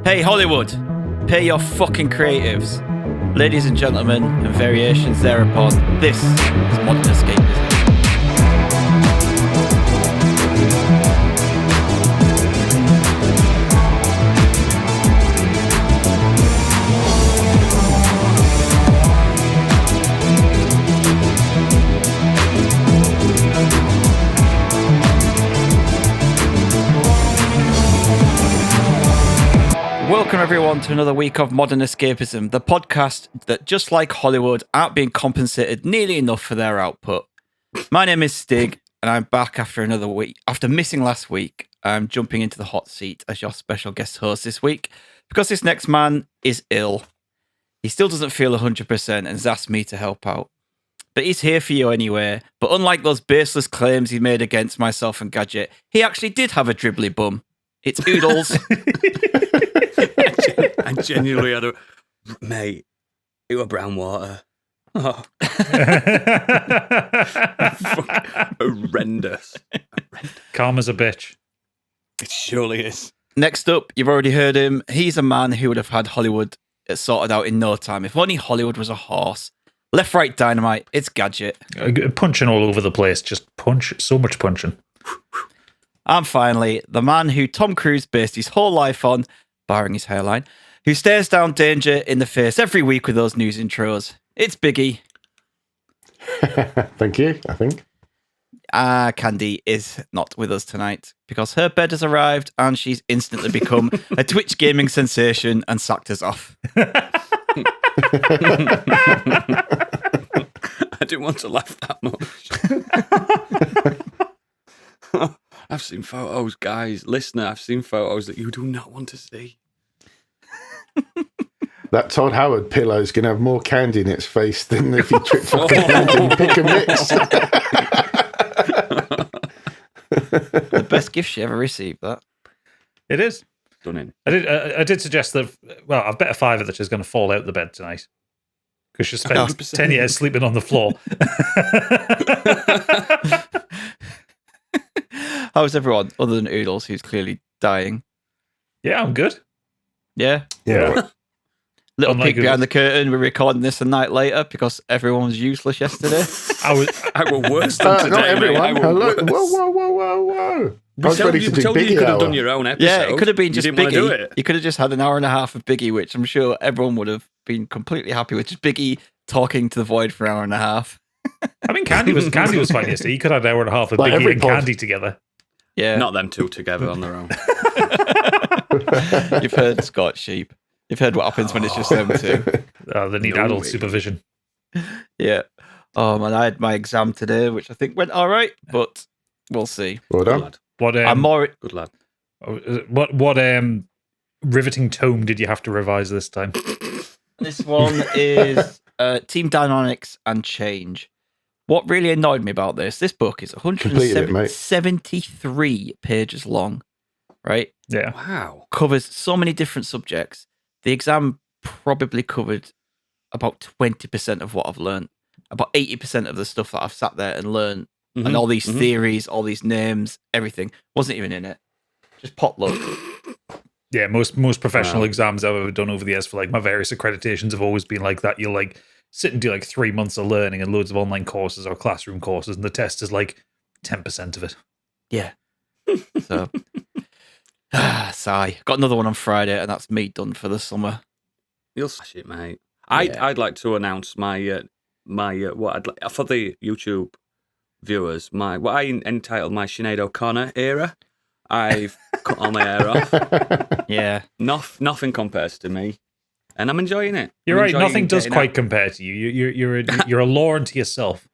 Hey Hollywood, pay your fucking creatives. Ladies and gentlemen, and variations thereupon, this is Modern Escapism. Welcome everyone to another week of Modern Escapism, the podcast that, just like Hollywood, aren't being compensated nearly enough for their output. My name is Stig, and I'm back after another week. After missing last week, I'm jumping into the hot seat as your special guest host this week, because this next man is ill. He still doesn't feel 100% and has asked me to help out. But he's here for you anyway. But unlike those baseless claims he made against myself and Gadget, he actually did have a dribbly bum. It's Oodles. I genuinely had mate, it were brown water. Oh. Horrendous. Calm as a bitch. It surely is. Next up, you've already heard him. He's a man who would have had Hollywood sorted out in no time. If only Hollywood was a horse. Left, right, dynamite. It's Gadget. Punching all over the place. Just punch. So much punching. And finally, the man who Tom Cruise based his whole life on, barring his hairline, who stares down danger in the face every week with those news intros. It's Biggie. Thank you, I think. Candy is not with us tonight because her bed has arrived and she's instantly become a Twitch gaming sensation and sacked us off. I didn't want to laugh that much. I've seen photos, guys. Listener, I've seen photos that you do not want to see. That Todd Howard pillow is going to have more candy in its face than if you tripped off a random pick and mix. The best gift she ever received, that. It is. Done in. I did suggest that, well, I've bet a fiver that she's going to fall out of the bed tonight. Because she spent 100%. 10 years sleeping on the floor. How's everyone, other than Oodles, who's clearly dying? Yeah, I'm good. Yeah? Yeah. Little Unlike peek behind the curtain, we're recording this a night later because everyone was useless yesterday. I were worse than today, not mate. everyone. I were Hello. Whoa. I was told ready you, to do told you Biggie you could have hour. done your own episode. Yeah, it could have been just you didn't want to do Biggie. it. You could have just had an hour and a half of Biggie, which I'm sure everyone would have been completely happy with. Just Biggie talking to the void for an hour and a half. I mean, Candy was fine yesterday. You could have had an hour and a half of Like Biggie every and pod. Candy together. Yeah. Not them two together on their own. You've heard Scorched sheep. You've heard what happens when it's just them two. They need No adult way. supervision. Yeah. Oh, man, I had my exam today, which I think went all right, but we'll see. Well Good done. lad. What I'm more... Good lad. what riveting tome did you have to revise this time? This one is Team Dynamics and Change. What really annoyed me about this book is Completed it, mate. 173 pages long, right? Yeah. Wow. Covers so many different subjects. The exam probably covered about 20% of what I've learned. About 80% of the stuff that I've sat there and learned, and all these theories, all these names, everything, wasn't even in it. Just potluck. Yeah, most professional exams I've ever done over the years for like my various accreditations have always been like that. You'll like sit and do like 3 months of learning and loads of online courses or classroom courses, and the test is like 10% of it. Yeah. So, sigh. Got another one on Friday, and that's me done for the summer. You'll smash it, mate. Yeah. I'd like to announce my what I'd like for the YouTube viewers. What I entitled my Sinead O'Connor era. I've cut all my hair off. Yeah. Nothing compares to me, and I'm enjoying it. You're I'm right. enjoying Nothing does getting quite out. compare to you. You're a law unto yourself.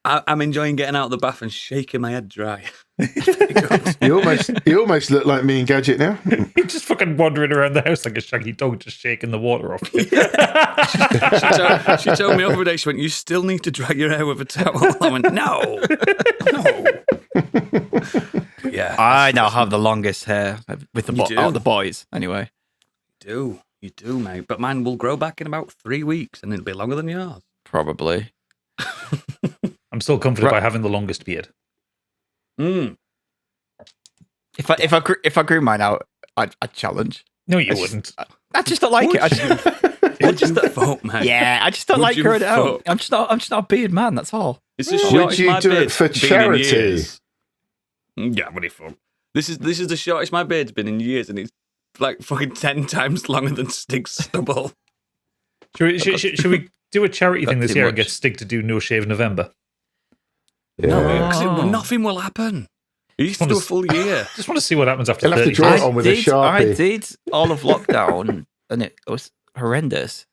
I'm enjoying getting out of the bath and shaking my head dry. You almost look like me and Gadget now. You're just fucking wandering around the house like a shaggy dog, just shaking the water off. She told me over the day, she went, "You still need to dry your hair with a towel." I went, "No." Yeah, I now have the longest hair with You do? out of the boys, anyway. you do, mate. But mine will grow back in about 3 weeks, and it'll be longer than yours. Probably. I'm still comforted by having the longest beard. Mm. If I grew mine out, I'd challenge. No, you wouldn't. I just don't like it. I just Vote, mate. yeah, I just don't Would like you growing it out. fuck? I'm just not a beard man. That's all. It's the Would shortest you my do it beard's for been in charity? years. Yeah, what the fuck? This is the shortest my beard's been in years, and it's like fucking 10 times longer than Stig's stubble. Should we do a charity Got thing this too year and much. get Stig to do No Shave November? No, Yeah. because nothing will happen. You used to do a full year. Just want to see what happens after He'll have to 30 draw days. it on with a I Sharpie. did all of lockdown, and it was horrendous.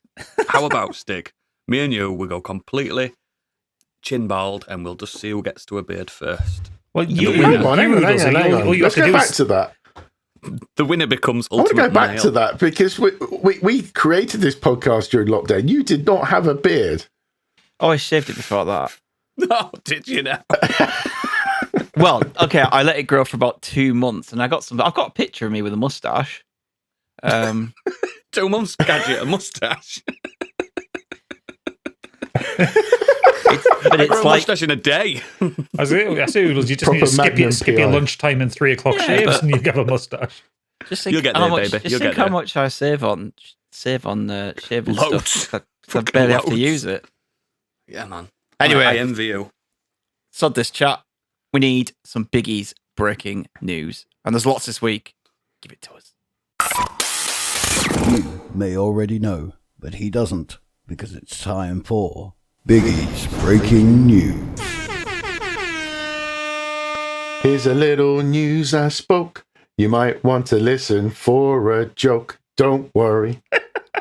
How about Stig? Me and you, we go completely chin bald, and we'll just see who gets to a beard first. Well, you- Hang on. all you Let's have to go do back is to that. The winner becomes I want to ultimate go back male. to that because we created this podcast during lockdown. You did not have a beard. Oh, I shaved it before that. No, did you now? Well, okay, I let it grow for about 2 months, and I've got a picture of me with a mustache. 2 months gadget, a mustache. But I grow it's a like mustache in a day. I say, Oodles, you just Proper need to Magnum skip your PI. lunchtime and 3 o'clock Yeah, shaves but- and you have a mustache. just think You'll get how there, much. baby. Just You'll think get how there. much I save on shaving Loads. stuff. I Fucking barely have to loads. use it. Yeah, man. Anyway, I envy you. sod this chat. We need some biggies breaking news, and there's lots this week. Give it to us. You may already know, but he doesn't, because it's time for Biggie's Breaking News. Here's a little news I spoke. You might want to listen for a joke. Don't worry,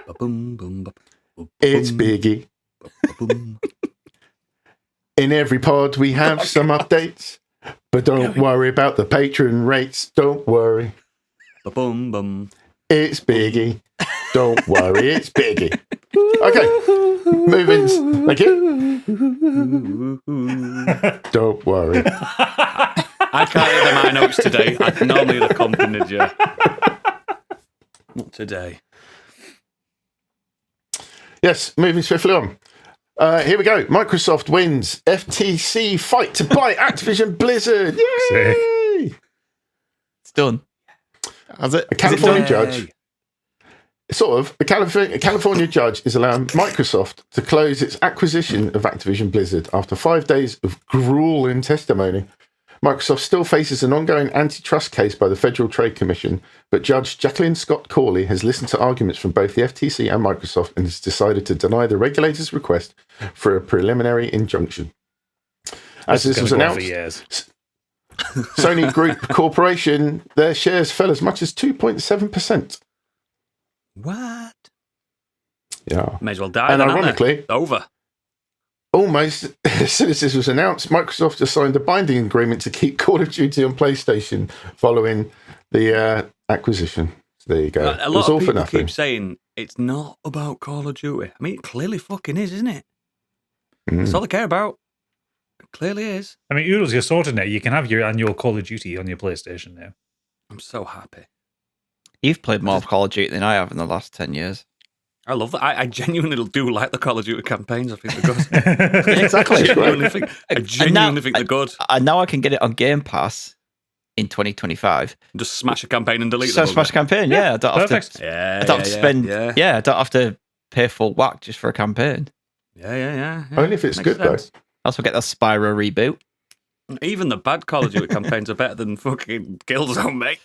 Ba-boom, boom, ba-boom, it's Biggie. ba-boom. In every pod we have some updates, but don't worry about the patron rates. Don't worry, Ba-boom, boom. it's Biggie. Don't worry, it's Biggie. Okay, moving. Thank you. Don't worry. I can't hear my notes today. I normally have accompanied you. Not today. Yes, moving swiftly on. Here we go. Microsoft wins FTC fight to buy Activision Blizzard. Yay! It's done. Has it? A California Yay. judge, a California judge is allowing Microsoft to close its acquisition of Activision Blizzard after 5 days of grueling testimony. Microsoft still faces an ongoing antitrust case by the Federal Trade Commission, but Judge Jacqueline Scott Corley has listened to arguments from both the FTC and Microsoft and has decided to deny the regulator's request for a preliminary injunction. As this was announced, Sony Group Corporation, their shares fell as much as 2.7%. What? Yeah. May as well die. And then, hadn't ironically, they? Over. almost as soon as this was announced, Microsoft has signed a binding agreement to keep Call of Duty on PlayStation following the acquisition. So there you go. A It was lot all of for people nothing. keep saying it's not about Call of Duty. I mean, it clearly fucking is, isn't it? Mm. That's all they care about. It clearly is. I mean, Oodles, you're sorted now. You can have your annual Call of Duty on your PlayStation now. I'm so happy. You've played more Call of Duty than I have in the last 10 years. I love that. I genuinely do like the Call of Duty campaigns. I think they're good. Exactly. I genuinely think they're good. And now I can get it on Game Pass in 2025. Just smash a campaign and delete So them. smash campaign, yeah. I don't have to. Perfect. Yeah, I don't have to spend. Yeah, Yeah, I don't have to pay full whack just for a campaign. yeah. Only if it's Makes good, though. sense. I also get the Spyro reboot. Even the bad Call of Duty campaigns are better than fucking Killzone, mate.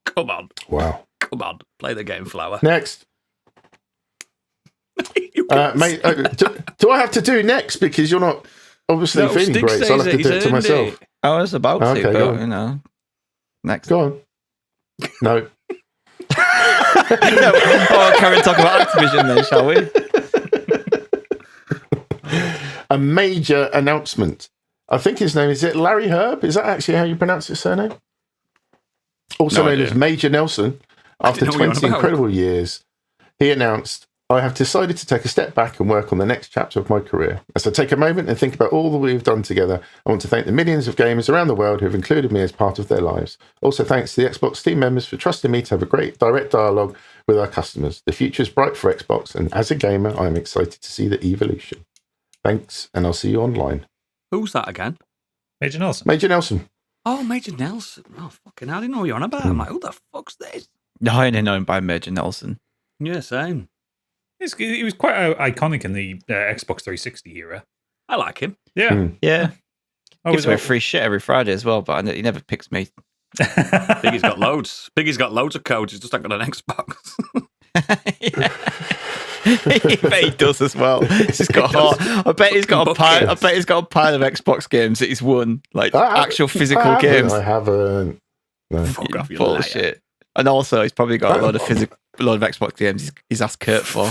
Come on. Wow. Come on. Play the game, Flower. Next. Mate, do I have to do next? Because you're not obviously No, feeling Stig great, so I'll have says to it, do he's it to earned myself. it. I was about Okay, to, go but, on. you know. Next. Go on. No. No, carry on talking about Activision then, shall we? A major announcement. I think his name is it Larry Herb? Is that actually how you pronounce his surname? Also No known idea. as Major Nelson. After didn't know what you were 20 on about. incredible years, he announced, I have decided to take a step back and work on the next chapter of my career. As I take a moment and think about all that we've done together, I want to thank the millions of gamers around the world who have included me as part of their lives. Also, thanks to the Xbox team members for trusting me to have a great direct dialogue with our customers. The future is bright for Xbox, and as a gamer, I am excited to see the evolution. Thanks, and I'll see you online. Who's that again? Major Nelson. Major Nelson. Oh, Major Nelson. Oh, fucking hell, I didn't know what you're on about. I'm like, who the fuck's this? No, I didn't know him by Major Nelson. Yeah, same. He was quite iconic in the Xbox 360 era. I like him. Yeah. Yeah. Oh, Gives away free shit every Friday as well, but he never picks me. Biggie's got loads. Biggie's got loads of codes. He's just not got an Xbox. I bet he does as well. I bet he's got a pile. I bet he's got a pile of Xbox games that he's won, like actual physical games. I haven't. No. Fuck off, you Bullshit. And also, he's probably got a load of Xbox games he's asked Kurt for.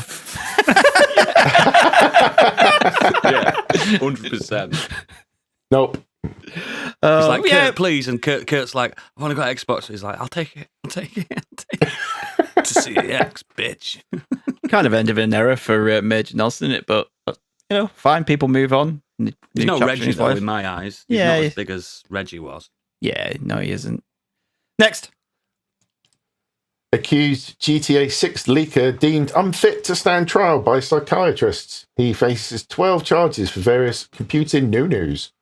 Yeah, 100%. Nope. He's like, Kurt, please. And Kurt's like, I've only got Xbox. He's like, I'll take it. To CX, bitch. Kind of end of an era for Major Nelson, but fine. People move on. He's no Reggie, though, in my eyes. He's not as big as Reggie was. Yeah, no, he isn't. Next. Accused GTA 6 leaker deemed unfit to stand trial by psychiatrists. He faces 12 charges for various computing no-nos.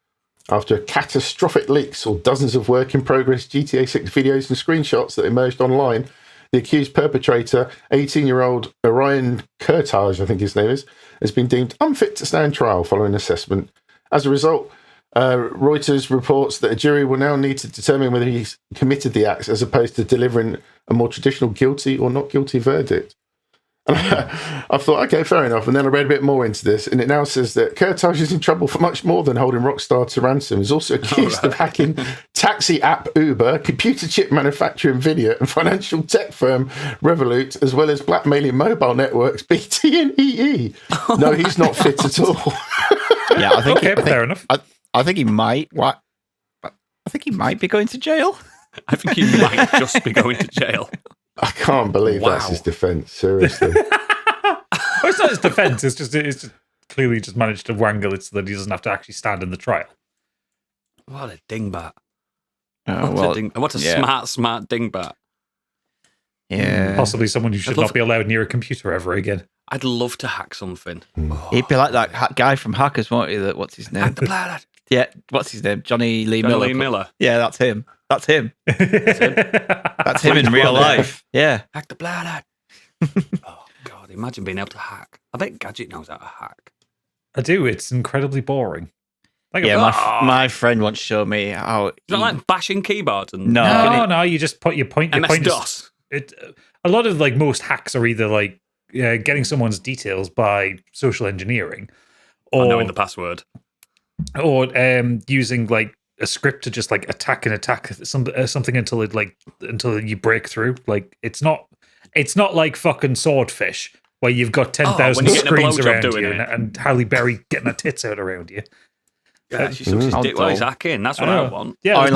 After catastrophic leaks saw dozens of work-in-progress GTA 6 videos and screenshots that emerged online, the accused perpetrator, 18-year-old Orion Kurtage, I think his name is, has been deemed unfit to stand trial following assessment. As a result, Reuters reports that a jury will now need to determine whether he's committed the acts as opposed to delivering a more traditional guilty or not guilty verdict. And I thought, okay, fair enough. And then I read a bit more into this, and it now says that Kurtage is in trouble for much more than holding Rockstar to ransom. He's also accused of hacking taxi app Uber, computer chip manufacturer Nvidia, and financial tech firm Revolut, as well as blackmailing mobile networks BT and EE. No, he's not fit at all. Yeah, I think fair enough. I think he might. What? I think he might be going to jail. I think he might just be going to jail. I can't believe that's his defence. Seriously. Well, it's not his defence. It's just clearly just managed to wrangle it so that he doesn't have to actually stand in the trial. What a dingbat. What a smart dingbat. Yeah. Possibly someone who should not be allowed near a computer ever again. I'd love to hack something. He'd be like that guy from Hackers, won't he? What's his name? Hack the planet. Yeah, what's his name? Johnny Lee Miller. Yeah, that's him. That's him. That's him in real life. Yeah. Hack the planet. Oh, God. Imagine being able to hack. I bet Gadget knows how to hack. I do. It's incredibly boring. My friend once showed me how... It's not like bashing keyboards. And No, you just put your point... MS-DOS. A lot of most hacks are either getting someone's details by social engineering, or knowing the password, or using a script to just attack something until you break through. It's not like fucking Swordfish where you've got 10,000 screens around you and Halle Berry getting her tits out around you. Yeah, she sucks his dick while he's hacking. That's what I want. Yeah,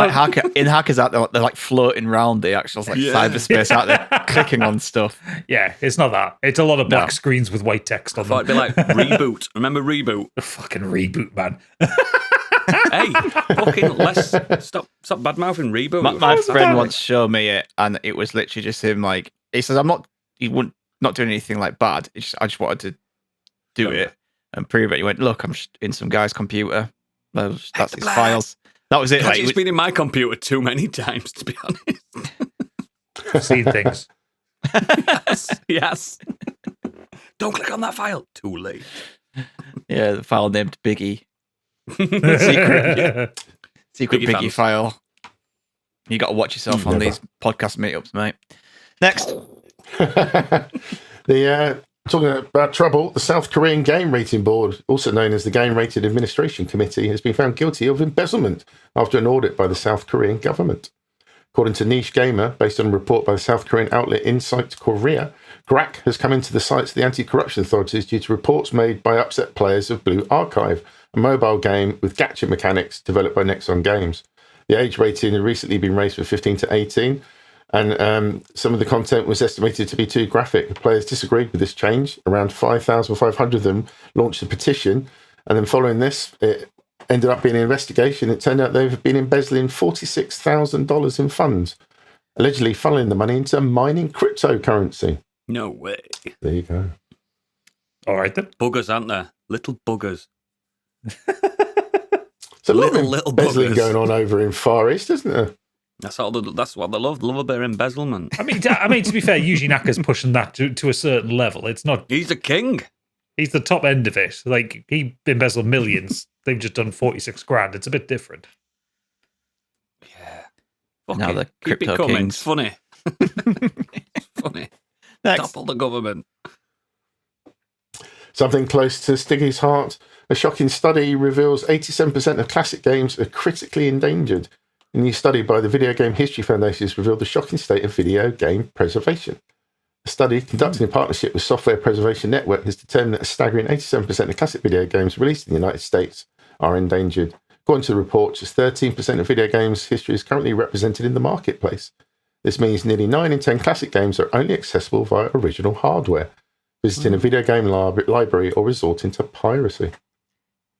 in Hackers out there, they're floating around the actual cyberspace out there, clicking on stuff. Yeah, it's not that. It's a lot of black screens with white text on them. It'd be like Reboot. Remember Reboot? The fucking Reboot, man. Hey, fucking stop bad mouthing Reboot. My friend once showed me it, and it was literally just him. He says, he wouldn't not doing anything bad. I just wanted to do it and prove it. He went, look, I'm just in some guy's computer. That's his files. That was it. It's been in my computer too many times, to be honest. I've seen things. Yes. Don't click on that file. Too late. Yeah, the file named Biggie. Secret Biggie file. You got to watch yourself on these podcast meetups, mate. Next. Talking about trouble, the South Korean Game Rating Board, also known as the Game Rating Administration Committee, has been found guilty of embezzlement after an audit by the South Korean government. According to Niche Gamer, based on a report by the South Korean outlet Insight Korea, GRAC has come into the sights of the anti-corruption authorities due to reports made by upset players of Blue Archive, a mobile game with gacha mechanics developed by Nexon Games. The age rating had recently been raised from 15 to 18, and some of the content was estimated to be too graphic. Players disagreed with this change. Around 5,500 of them launched a petition, and then following this, it ended up being an investigation. It turned out they've been embezzling $46,000 in funds, allegedly funneling the money into mining cryptocurrency. No way. There you go. All right then. Buggers, aren't there? Little buggers. It's a lot of Little embezzling buggers. going on over in Far East, isn't there? That's what they love. They love a bit of embezzlement. I mean, to be fair, usually Naka's pushing that to a certain level. It's not. He's the king. He's the top end of it. Like, he embezzled millions. They've just done 46 grand. It's a bit different. Yeah. Fuck Now it. the Keep crypto it coming. kings. It's funny. It's funny. Next. Topple the government. Something close to Stiggy's heart. A shocking study reveals 87% of classic games are critically endangered. A new study by the Video Game History Foundation has revealed the shocking state of video game preservation. A study conducted in partnership with Software Preservation Network has determined that a staggering 87% of classic video games released in the United States are endangered. According to the report, just 13% of video games history is currently represented in the marketplace. This means nearly 9 in 10 classic games are only accessible via original hardware, visiting a video game library or resorting to piracy.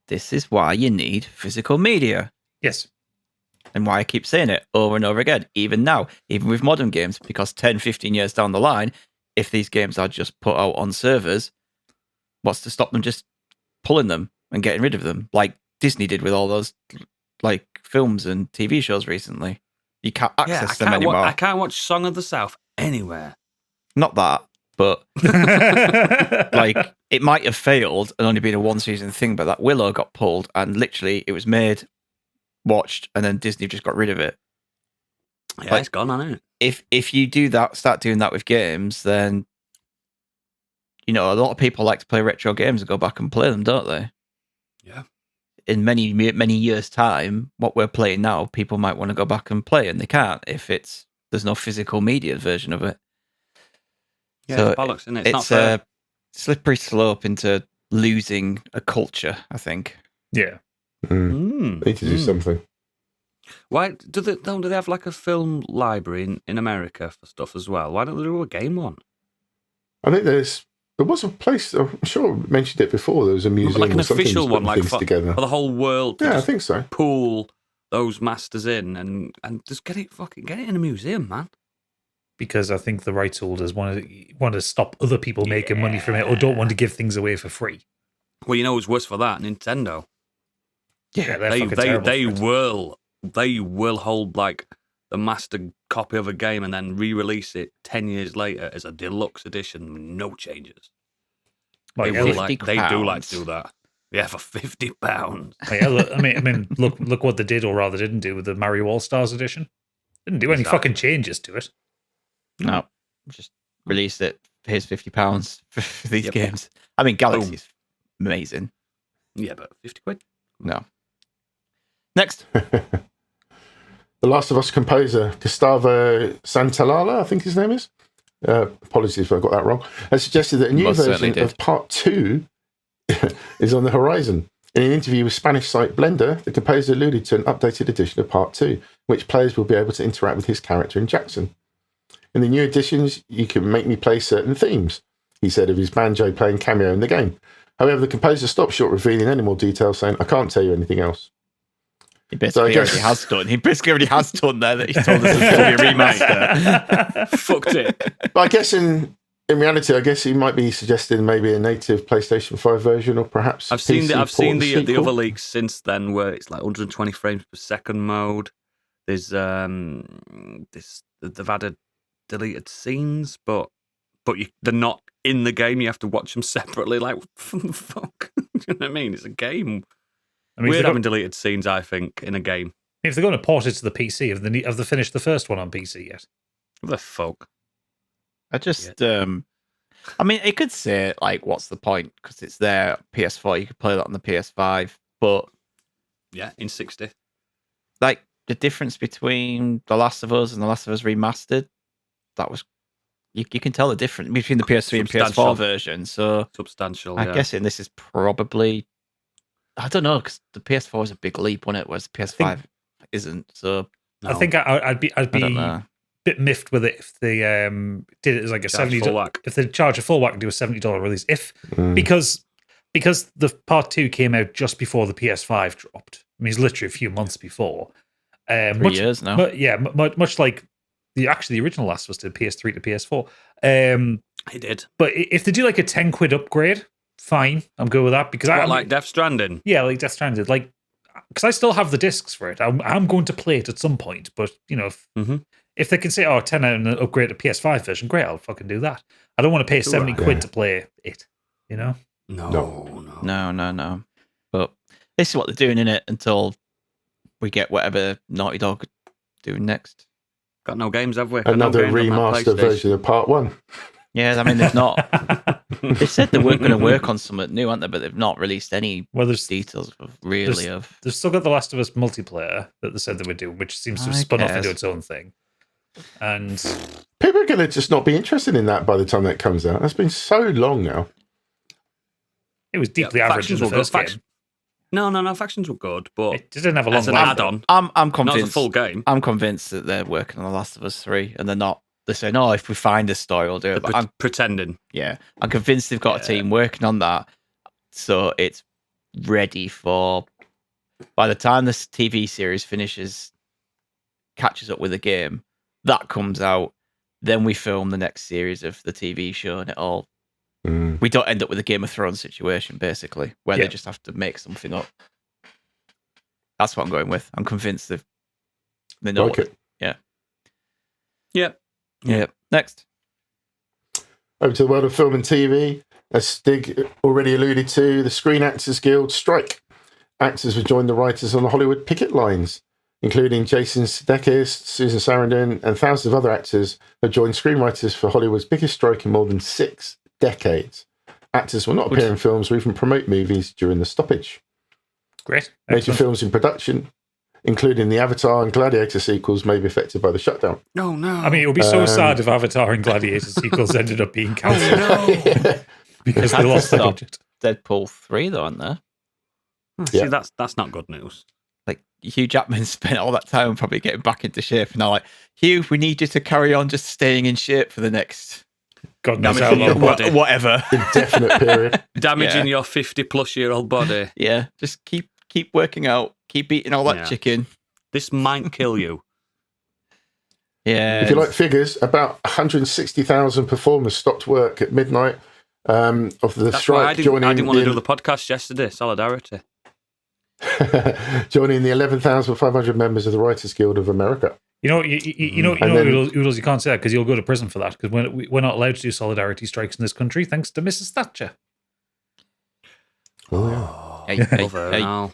This is why you need physical media. Yes. And why I keep saying it over and over again, even now, even with modern games, because 10, 15 years down the line, if these games are just put out on servers, what's to stop them just pulling them and getting rid of them? Like Disney did with all those like films and TV shows recently. You can't access them anymore. I can't watch Song of the South anywhere. Not that, but like it might have failed and only been a one season thing, but that Willow got pulled and literally it was made, watched, and then Disney just got rid of it. Yeah, Like, it's gone, hasn't it? If you do that, start doing that with games, then you know a lot of people like to play retro games and go back and play them, don't they? Yeah. In many years' time, what we're playing now, people might want to go back and play, and they can't if there's no physical media version of it. Yeah, So it's bollocks, isn't it? It's not It's fair. a slippery slope into losing a culture, I think. Yeah. Mm. Need to do something. Why do they have like a film library in America for stuff as well? Why don't they do a game one? I think there was a place, I'm sure I mentioned it before, there was a museum Like an or something official just one, putting like things for together. the whole world. To Yeah, I just think so. pool those masters in and just get it in a museum, man. Because I think the rights holders want to stop other people making money from it or don't want to give things away for free. Well, you know what's worse for that? Nintendo. Yeah, they're fucking terrible for it. They will hold like the master copy of a game and then re-release it 10 years later as a deluxe edition with no changes. Like, They £50. do like to do that. Yeah, for £50. Like, I mean, look what they did or rather didn't do with the Mario All Stars edition. Didn't do any Exactly. fucking changes to it. No, just release it. Here's £50 for these Yep. games. I mean, Galaxy's amazing. Yeah, but 50 quid. No. Next. The Last of Us composer Gustavo Santaolalla, I think his name is. Apologies if I got that wrong. Has suggested that a new Most certainly version did. of Part 2 is on the horizon. In an interview with Spanish site Blender, the composer alluded to an updated edition of Part 2, which players will be able to interact with his character in Jackson. In the new editions, you can make me play certain themes, he said of his banjo playing cameo in the game. However, the composer stopped short revealing any more details, saying, I can't tell you anything else. He basically already has done. He basically already has done there that he's told us it's going to be a remaster. Fucked it. But I guess in reality, I guess he might be suggesting maybe a native PlayStation 5 version or perhaps I've seen PC I've seen the sequel. other leaks since then where it's like 120 frames per second mode. There's they've added deleted scenes, but they're not in the game. You have to watch them separately. Like, what the fuck? Do you know what I mean? It's a game. I mean, Weird having deleted scenes, I think, in a game. if they're going to port it to the PC, have they finished the first one on PC yet? What the fuck? I just, I mean, it could say, like, what's the point? Because it's there, PS4, you could play that on the PS5. But, Yeah, in 60. like, the difference between The Last of Us and The Last of Us Remastered, that was, you can tell the difference between the PS3 and Substantial. PS4 version. So, Substantial, I'm guessing this is probably, I don't know, because the PS4 is a big leap, wasn't it? Whereas the PS5 isn't. So, I think I'd be I don't know. bit miffed with it if they did it as like a Charge $70 full whack. if they charge a full whack and do a $70 release. Because the part 2 came out just before the PS5 dropped. I mean, it's literally a few months before. 3 years now. But yeah, much like the original Last of Us did PS3 to PS4. He did. But if they do like a 10 quid upgrade, fine, I'm good with that because I What, like Death Stranding? yeah, like Death Stranded. Like because I still have the discs for it. I'm going to play it at some point, but if they can say, "Oh, 10 and upgrade to PS5 version," great, I'll fucking do that. I don't want to pay 70 quid to play it. No. But this is what they're doing in it until we get whatever Naughty Dog doing next. Got no games, have we? Another remaster version of Part 1. Yeah, I mean, they've not. They said they weren't going to work on something new, aren't they? But they've not released any details of really of. They've still got The Last of Us multiplayer that they said they would do, which seems to have spun off into its own thing. And people are going to just not be interested in that by the time that comes out. That's been so long now. It was deeply average in the first game. No, factions were good, but it didn't have a long as an add-on. I'm convinced. Not as a full game. I'm convinced that they're working on The Last of Us 3, and they're not. They're saying, "Oh, if we find a story, we'll do it." But I'm pretending. Yeah, I'm convinced they've got a team working on that, so it's ready for. By the time this TV series catches up with the game, that comes out, then we film the next series of the TV show, and it all. We don't end up with a Game of Thrones situation, basically, where they just have to make something up. That's what I'm going with. I'm convinced they know. Okay. Yeah. Next. Over to the world of film and TV. As Stig already alluded to, the Screen Actors Guild strike. Actors have joined the writers on the Hollywood picket lines, including Jason Sudeikis, Susan Sarandon, and thousands of other actors have joined screenwriters for Hollywood's biggest strike in more than 6 decades. Actors will not appear in films or even promote movies during the stoppage. Great. Major films in production, including the Avatar and Gladiator sequels, may be affected by the shutdown. No. I mean, it would be so sad if Avatar and Gladiator sequels ended up being cancelled because they lost the budget. Deadpool 3, though, aren't there? See, that's not good news. Like, Hugh Jackman spent all that time probably getting back into shape, and now like, Hugh, we need you to carry on just staying in shape for the next God knows how long. Whatever. Indefinite period. Damaging your 50-plus-year-old body. Yeah, just keep working out, keep eating all that chicken. This might kill you. Yeah. If you like figures, about 160,000 performers stopped work at midnight of the strike. I didn't want to do the podcast yesterday. Solidarity. Joining the 11,500 members of the Writers Guild of America. Oodles, you can't say that because you'll go to prison for that, because we're not allowed to do solidarity strikes in this country thanks to Mrs. Thatcher. Oh, Hey. Now.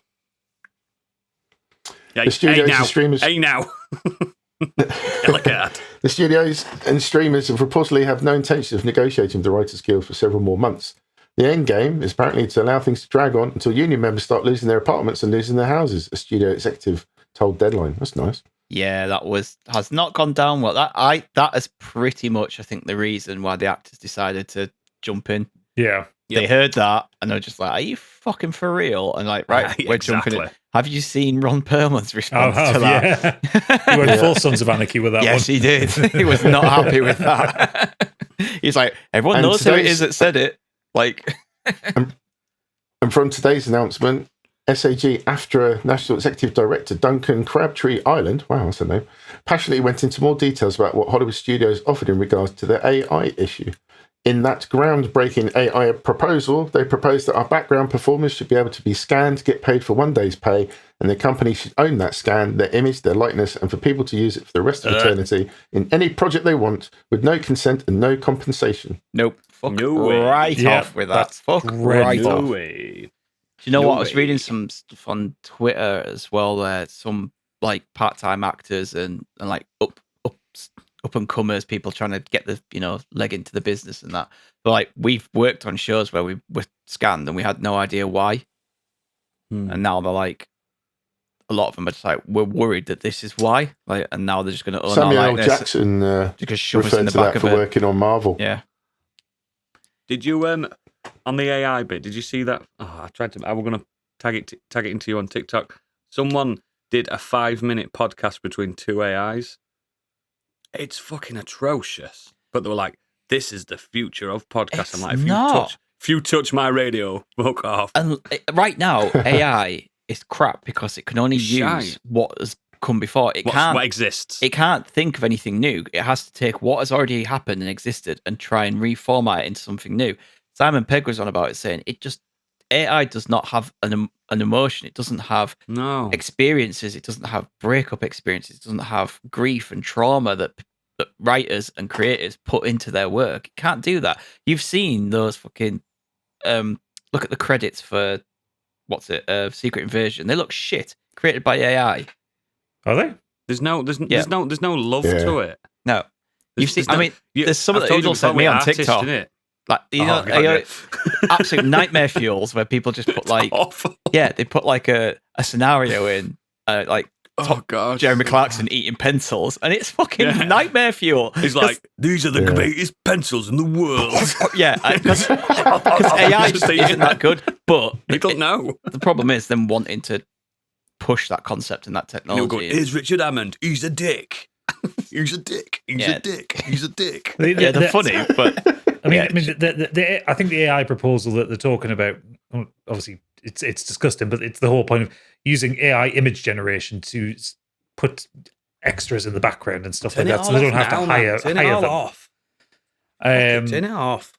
The studios and streamers. Hey now. Look at that. The studios and streamers have reportedly have no intention of negotiating with the Writers Guild for several more months. The end game is apparently to allow things to drag on until union members start losing their apartments and losing their houses, a studio executive told Deadline. That's nice. Yeah, that has not gone down well. That is pretty much, I think, the reason why the actors decided to jump in. Yeah. They heard that and they're just like, "Are you fucking for real?" And like, right, we're jumping in. Have you seen Ron Perlman's response to that? Yeah. He went full Sons of Anarchy with that one. Yes, he did. He was not happy with that. He's like, everyone knows who it is that said it. Like, and from today's announcement, SAG AFTRA National Executive Director Duncan Crabtree Island, wow, that's a name, passionately went into more details about what Hollywood studios offered in regards to the AI issue. In that groundbreaking AI proposal, they proposed that our background performers should be able to be scanned, get paid for one day's pay, and the company should own that scan, their image, their likeness, and for people to use it for the rest of eternity in any project they want, with no consent and no compensation. Nope. Fuck No way. right off with that. Fuck right No off. way. Do you know No what? I was way. reading some stuff on Twitter as well. There, some like part-time actors and like up and comers, people trying to get the leg into the business and that. But like, we've worked on shows where we were scanned and we had no idea why, and now they're like, a lot of them are just like, we're worried that this is why. Like, and now they're just going to own Samuel our L. likeness. Jackson Just shove us in referred the to back that of for it. working on Marvel. Yeah. Did you on the AI bit? Did you see that? Oh, I was going to tag it into you on TikTok. Someone did a 5-minute podcast between two AIs. It's fucking atrocious. But they were like, "This is the future of podcasts." I'm like, if you touch my radio, fuck off. And right now, AI is crap because it can only use what has come before. What exists. It can't think of anything new. It has to take what has already happened and existed and try and reformat it into something new. Simon Pegg was on about it, saying AI does not have an an emotion. It doesn't have No. experiences. It doesn't have breakup experiences. It doesn't have grief and trauma that writers and creators put into their work. It can't do that. You've seen those fucking look at the credits for Secret Invasion. They look shit. Created by AI. Are they? There's no love to it. No. You've seen. There's no- there's some of I've the told you Oodle sent before, me we're on artists, TikTok. innit? Like God, yeah. absolute nightmare fuels where people just put like Awful. they put like a scenario in like Oh god, Jeremy Clarkson eating pencils, and it's fucking nightmare fuel. He's like, these are the greatest pencils in the world. Because AI Just isn't that good, but They don't know. the problem is them wanting to push that concept and that And he'll go, technology. here's Richard Hammond. He's a dick. He's a dick. He's Yeah. a dick. He's a dick. They're funny, but I think the AI proposal that they're talking about, obviously, it's disgusting, but it's the whole point of using AI image generation to put extras in the background and stuff like that, so they don't have to hire Turn it all them. off. Um, Turn it off.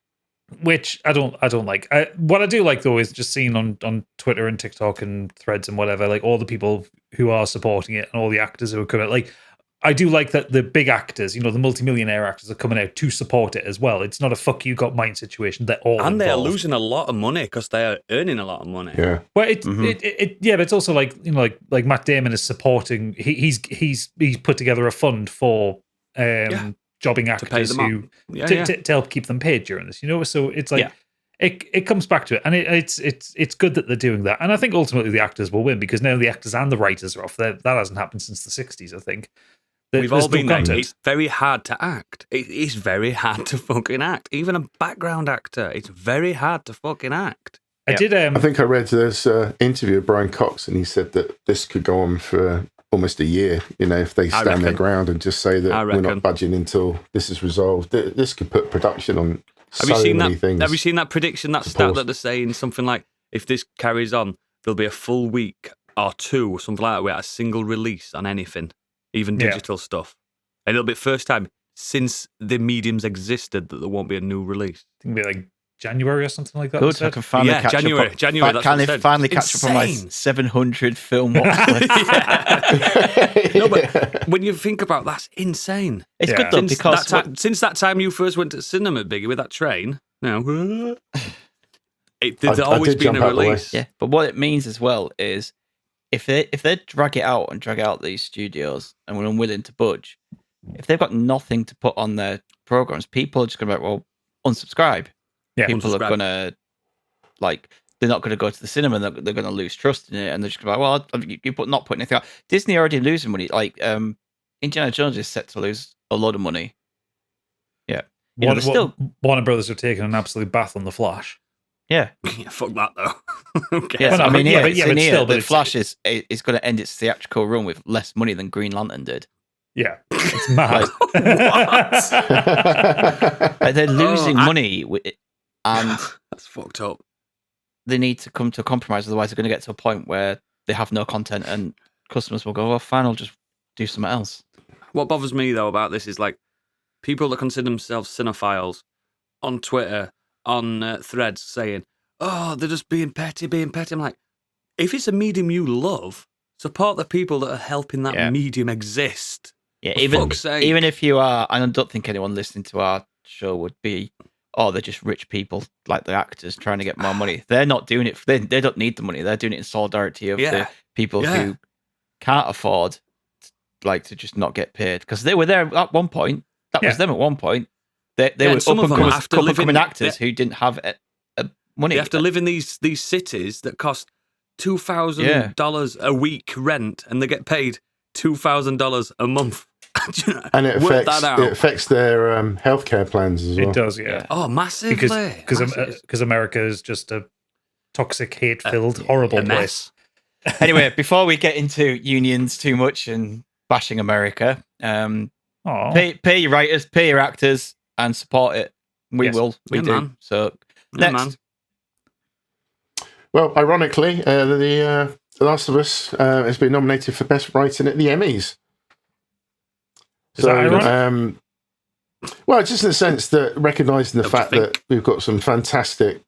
which I don't like. What I do like though is just seeing on Twitter and TikTok and Threads and whatever, like all the people who are supporting it and all the actors who are coming. Like, I do like that the big actors, the multimillionaire actors, are coming out to support it as well. It's not a fuck you got mine situation. They're all And they're involved. losing a lot of money because they are earning a lot of money. Yeah. Well, but it's also like like Matt Damon is supporting. He's put together a fund for jobbing actors them who Yeah, to help keep them paid during this. So it's like it comes back to it, and it's good that they're doing that. And I think ultimately the actors will win because now the actors and the writers are off. That hasn't happened since the 60s, I think. We've all been there. content. It's very hard to act. It is very hard to fucking act. Even a background actor, it's very hard to fucking act. I did. I think I read this interview of Brian Cox, and he said that this could go on for almost a year. If they stand their ground and just say that we're not budging until this is resolved, this could put production on many things. Have you seen that prediction, that stat that they're saying something like, if this carries on, there'll be a full week or two or something like that without a single release on anything, even digital stuff. And it'll be the first time since the mediums existed that there won't be a new release. I think it'll be like January or something like that. good. I can finally catch January. up. January. That's what I said. Finally catch up on my 700 film watch list. No, but when you think about that's insane. It's good though because Since that time you first went to cinema, Biggie, with that train, there's always been a release. Yeah, but what it means as well is if they drag it out these studios and we're unwilling to budge, if they've got nothing to put on their programs, people are just going to be like, well, unsubscribe. Yeah, people are going to they're not going to go to the cinema. They're going to lose trust in it, and they're just going to be like, well, you're not putting anything out. Disney are already losing money. Like Indiana Jones is set to lose a lot of money. Yeah, Warner Brothers are taking an absolute bath on the Flash. Yeah. Yeah, fuck that though. Okay. Yeah, Well, I mean, still, the Flash is going to end its theatrical run with less money than Green Lantern did. Yeah, it's mad. Like, they're losing money, and that's fucked up. They need to come to a compromise. Otherwise, they're going to get to a point where they have no content, and customers will go, "Well, fine, I'll just do something else." What bothers me though about this is like people that consider themselves cinephiles on Twitter, on Threads, saying, "Oh, they're just being petty." I'm like, if it's a medium you love, support the people that are helping that medium exist. Yeah, even if you are, and I don't think anyone listening to our show would be, they're just rich people like the actors trying to get more money. They're not doing it. They don't need the money. They're doing it in solidarity of the people who can't afford to just not get paid, because they were there at one point. That was them at one point. They were up and coming actors who didn't have money. They have to live in these cities that cost $2,000 a week rent, and they get paid $2,000 a month. And it affects their healthcare plans as well. It does, yeah. Oh, massively. Because America is just a toxic, hate-filled, horrible place. Anyway, before we get into unions too much and bashing America, pay your writers, pay your actors, and support it. We will. We do. Man. So next. Well, ironically, the Last of Us has been nominated for Best Writing at the Emmys. Is that ironic? Well, just in the sense that recognising the fact that we've got some fantastic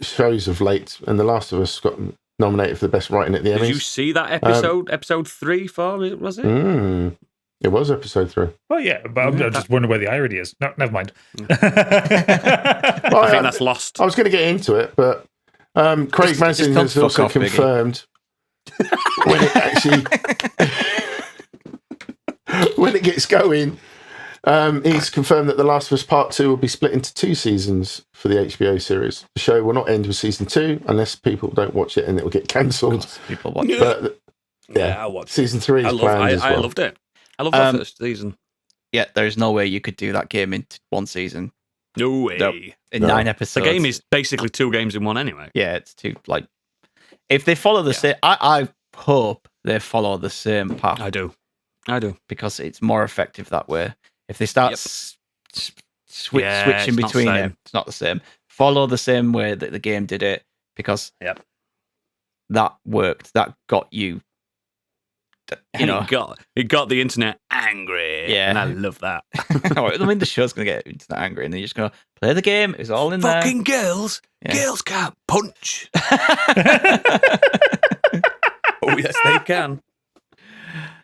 shows of late, and The Last of Us got nominated for the best writing at the Emmys. Did you see that episode? Episode 3, 4, was it? It was episode 3. Well, yeah, but I'm just wondering where the irony is. No, never mind. Well, I think that's lost. I was going to get into it, but Craig Mazin has also confirmed when it actually when it gets going. He's confirmed that The Last of Us Part 2 will be split into 2 seasons for the HBO series. The show will not end with season 2 unless people don't watch it and it will get cancelled. People watch it. But, I watched season 3 is planned as well. I loved it. I loved that first season. Yeah, there's no way you could do that game in 1 season. No way. Nope. In 9 episodes. The game is basically 2 games in 1 anyway. Yeah, it's too, like... If they follow the same... I hope they follow the same path. I do. Because it's more effective that way. If they start switching between it, it's not the same. Follow the same way that the game did it, because that worked. That got you. It got the internet angry. Yeah, and I love that. I mean, the show's gonna get internet angry, and they're just gonna play the game. It's all in there. Fucking girls can't punch. Oh yes, they can.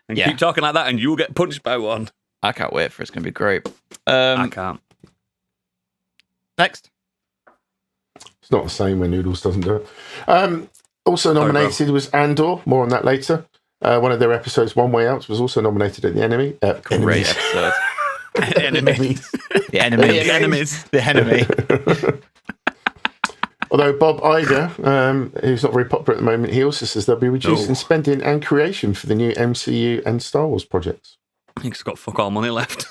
And keep talking like that, and you'll get punched by one. I can't wait for it. It's going to be great. I can't. Next. It's not the same when Noodles doesn't do it. Also nominated was Andor. More on that later. One of their episodes, One Way Out, was also nominated at the Enemy. Great episode. Enemies. The enemies. The enemy. Although Bob Iger, who's not very popular at the moment, he also says they'll be reducing spending and creation for the new MCU and Star Wars projects. I think it's got fuck all money left.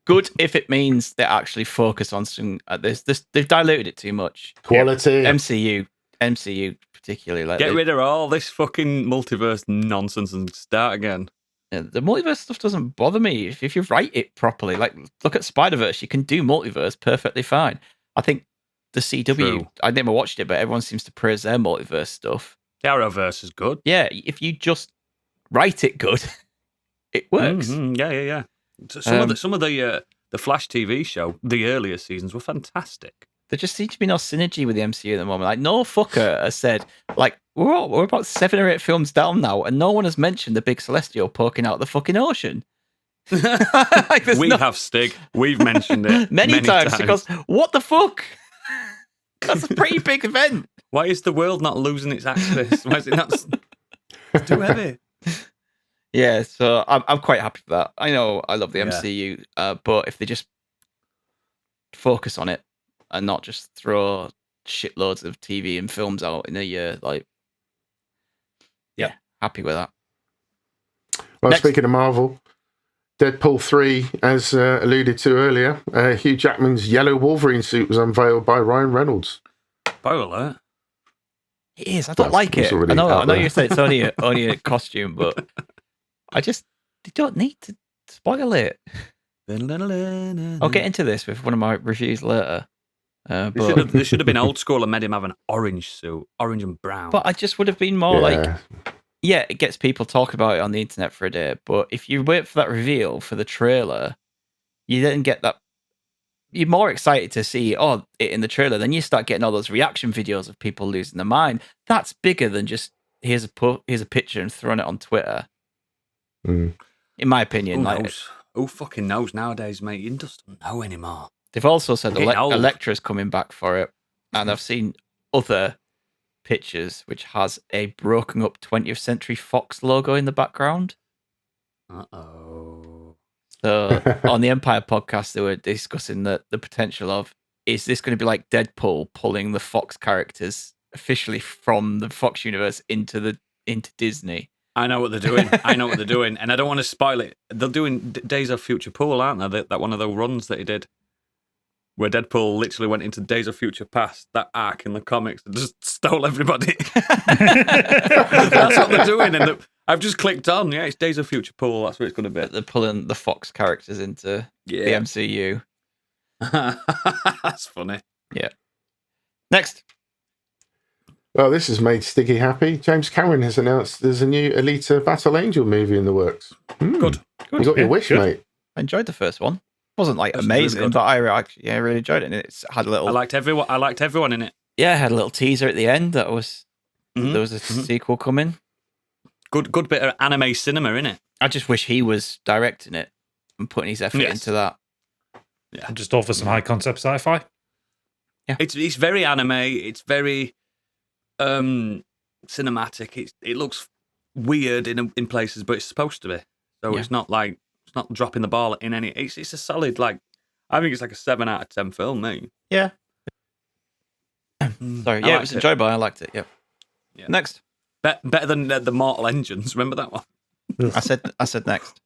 Good if it means they actually focus on some. They've diluted it too much. Quality. MCU particularly. Like, Get rid of all this fucking multiverse nonsense and start again. The multiverse stuff doesn't bother me if you write it properly. Like, look at Spider-Verse. You can do multiverse perfectly fine. I think the CW. True. I never watched it, but everyone seems to praise their multiverse stuff. The Arrowverse is good. Yeah, if you just write it good. It works. Mm-hmm. Yeah. Some of the Flash TV show, the earlier seasons were fantastic. There just seems to be no synergy with the MCU at the moment. Like, no fucker has said, like, we're about 7 or 8 films down now, and no one has mentioned the big Celestial poking out the fucking ocean. Like, have, Stig. We've mentioned it many times because what the fuck? That's a pretty big event. Why is the world not losing its axis? Why is it not? It's too heavy. Yeah, so I'm quite happy for that. I know I love the MCU, but if they just focus on it and not just throw shitloads of TV and films out in a year, like, happy with that. Well, Next. Speaking of Marvel, Deadpool 3, as alluded to earlier, Hugh Jackman's yellow Wolverine suit was unveiled by Ryan Reynolds. Spoiler alert. It is. I don't like it. I know you said it's only a costume, but they don't need to spoil it. I'll get into this with one of my reviews later. They should have been old school and made him have an orange suit, orange and brown. But I just would have been more like, it gets people talking about it on the internet for a day. But if you wait for that reveal for the trailer, you didn't get that. You're more excited to see it in the trailer. Then you start getting all those reaction videos of people losing their mind. That's bigger than just here's a picture and throwing it on Twitter. In my opinion, who fucking knows nowadays, mate? You just don't know anymore. They've also said Elektra's coming back for it, and I've seen other pictures which has a broken up 20th Century Fox logo in the background. Uh-oh. So on the Empire podcast, they were discussing the potential of, is this going to be like Deadpool pulling the Fox characters officially from the Fox universe into Disney? I know what they're doing. And I don't want to spoil it. They're doing Days of Future Pool, aren't they? That one of the runs that he did, where Deadpool literally went into Days of Future Past, that arc in the comics, and just stole everybody. That's what they're doing. And I've just clicked on. Yeah, it's Days of Future Pool. That's what it's going to be. They're pulling the Fox characters into the MCU. That's funny. Yeah. Next. Well, this has made Stiggy happy. James Cameron has announced there's a new Alita Battle Angel movie in the works. Good. You got your wish, mate. I enjoyed the first one. It wasn't amazing, really, but I really enjoyed it. And it had a little. I liked everyone in it. Yeah, it had a little teaser at the end that was there was a sequel coming. Good bit of anime cinema, innit? I just wish he was directing it and putting his effort into that. Yeah, And just offer some high concept sci-fi. Yeah, it's very anime. It's very cinematic. It looks weird in places, but it's supposed to be. So it's not dropping the ball in any. It's a solid, like, I think it's like a 7 out of 10 film, mate. Yeah. Sorry, yeah, it was enjoyable. I liked it. Yeah. Next. Better than the Mortal Engines. Remember that one? I said next.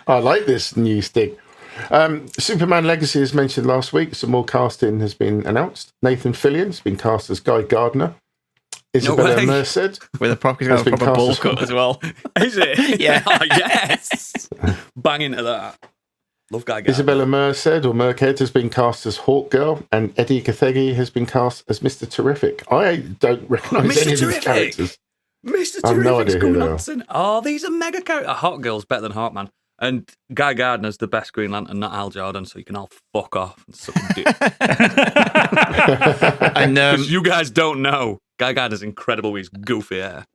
I like this new stick. Superman Legacy, as mentioned last week, some more casting has been announced. Nathan Fillion has been cast as Guy Gardner. Isabella Merced with a proper bowl cut as well. Is it? Yeah. Oh, yes. Bang into that. Love Guy Gardner. Isabella Merced or Merkhead has been cast as Hawkgirl, and Eddie Cathegi has been cast as Mr. Terrific. I don't recognise any of these characters. Mr. I have no Terrific's idea who coming they on. Oh, these are mega characters. Hawkgirl's better than Hawkman. And Guy Gardner's the best Green Lantern, not Hal Jordan, so you can all fuck off and suck a dick. And because you guys don't know, Guy Gardner's incredible with his goofy hair.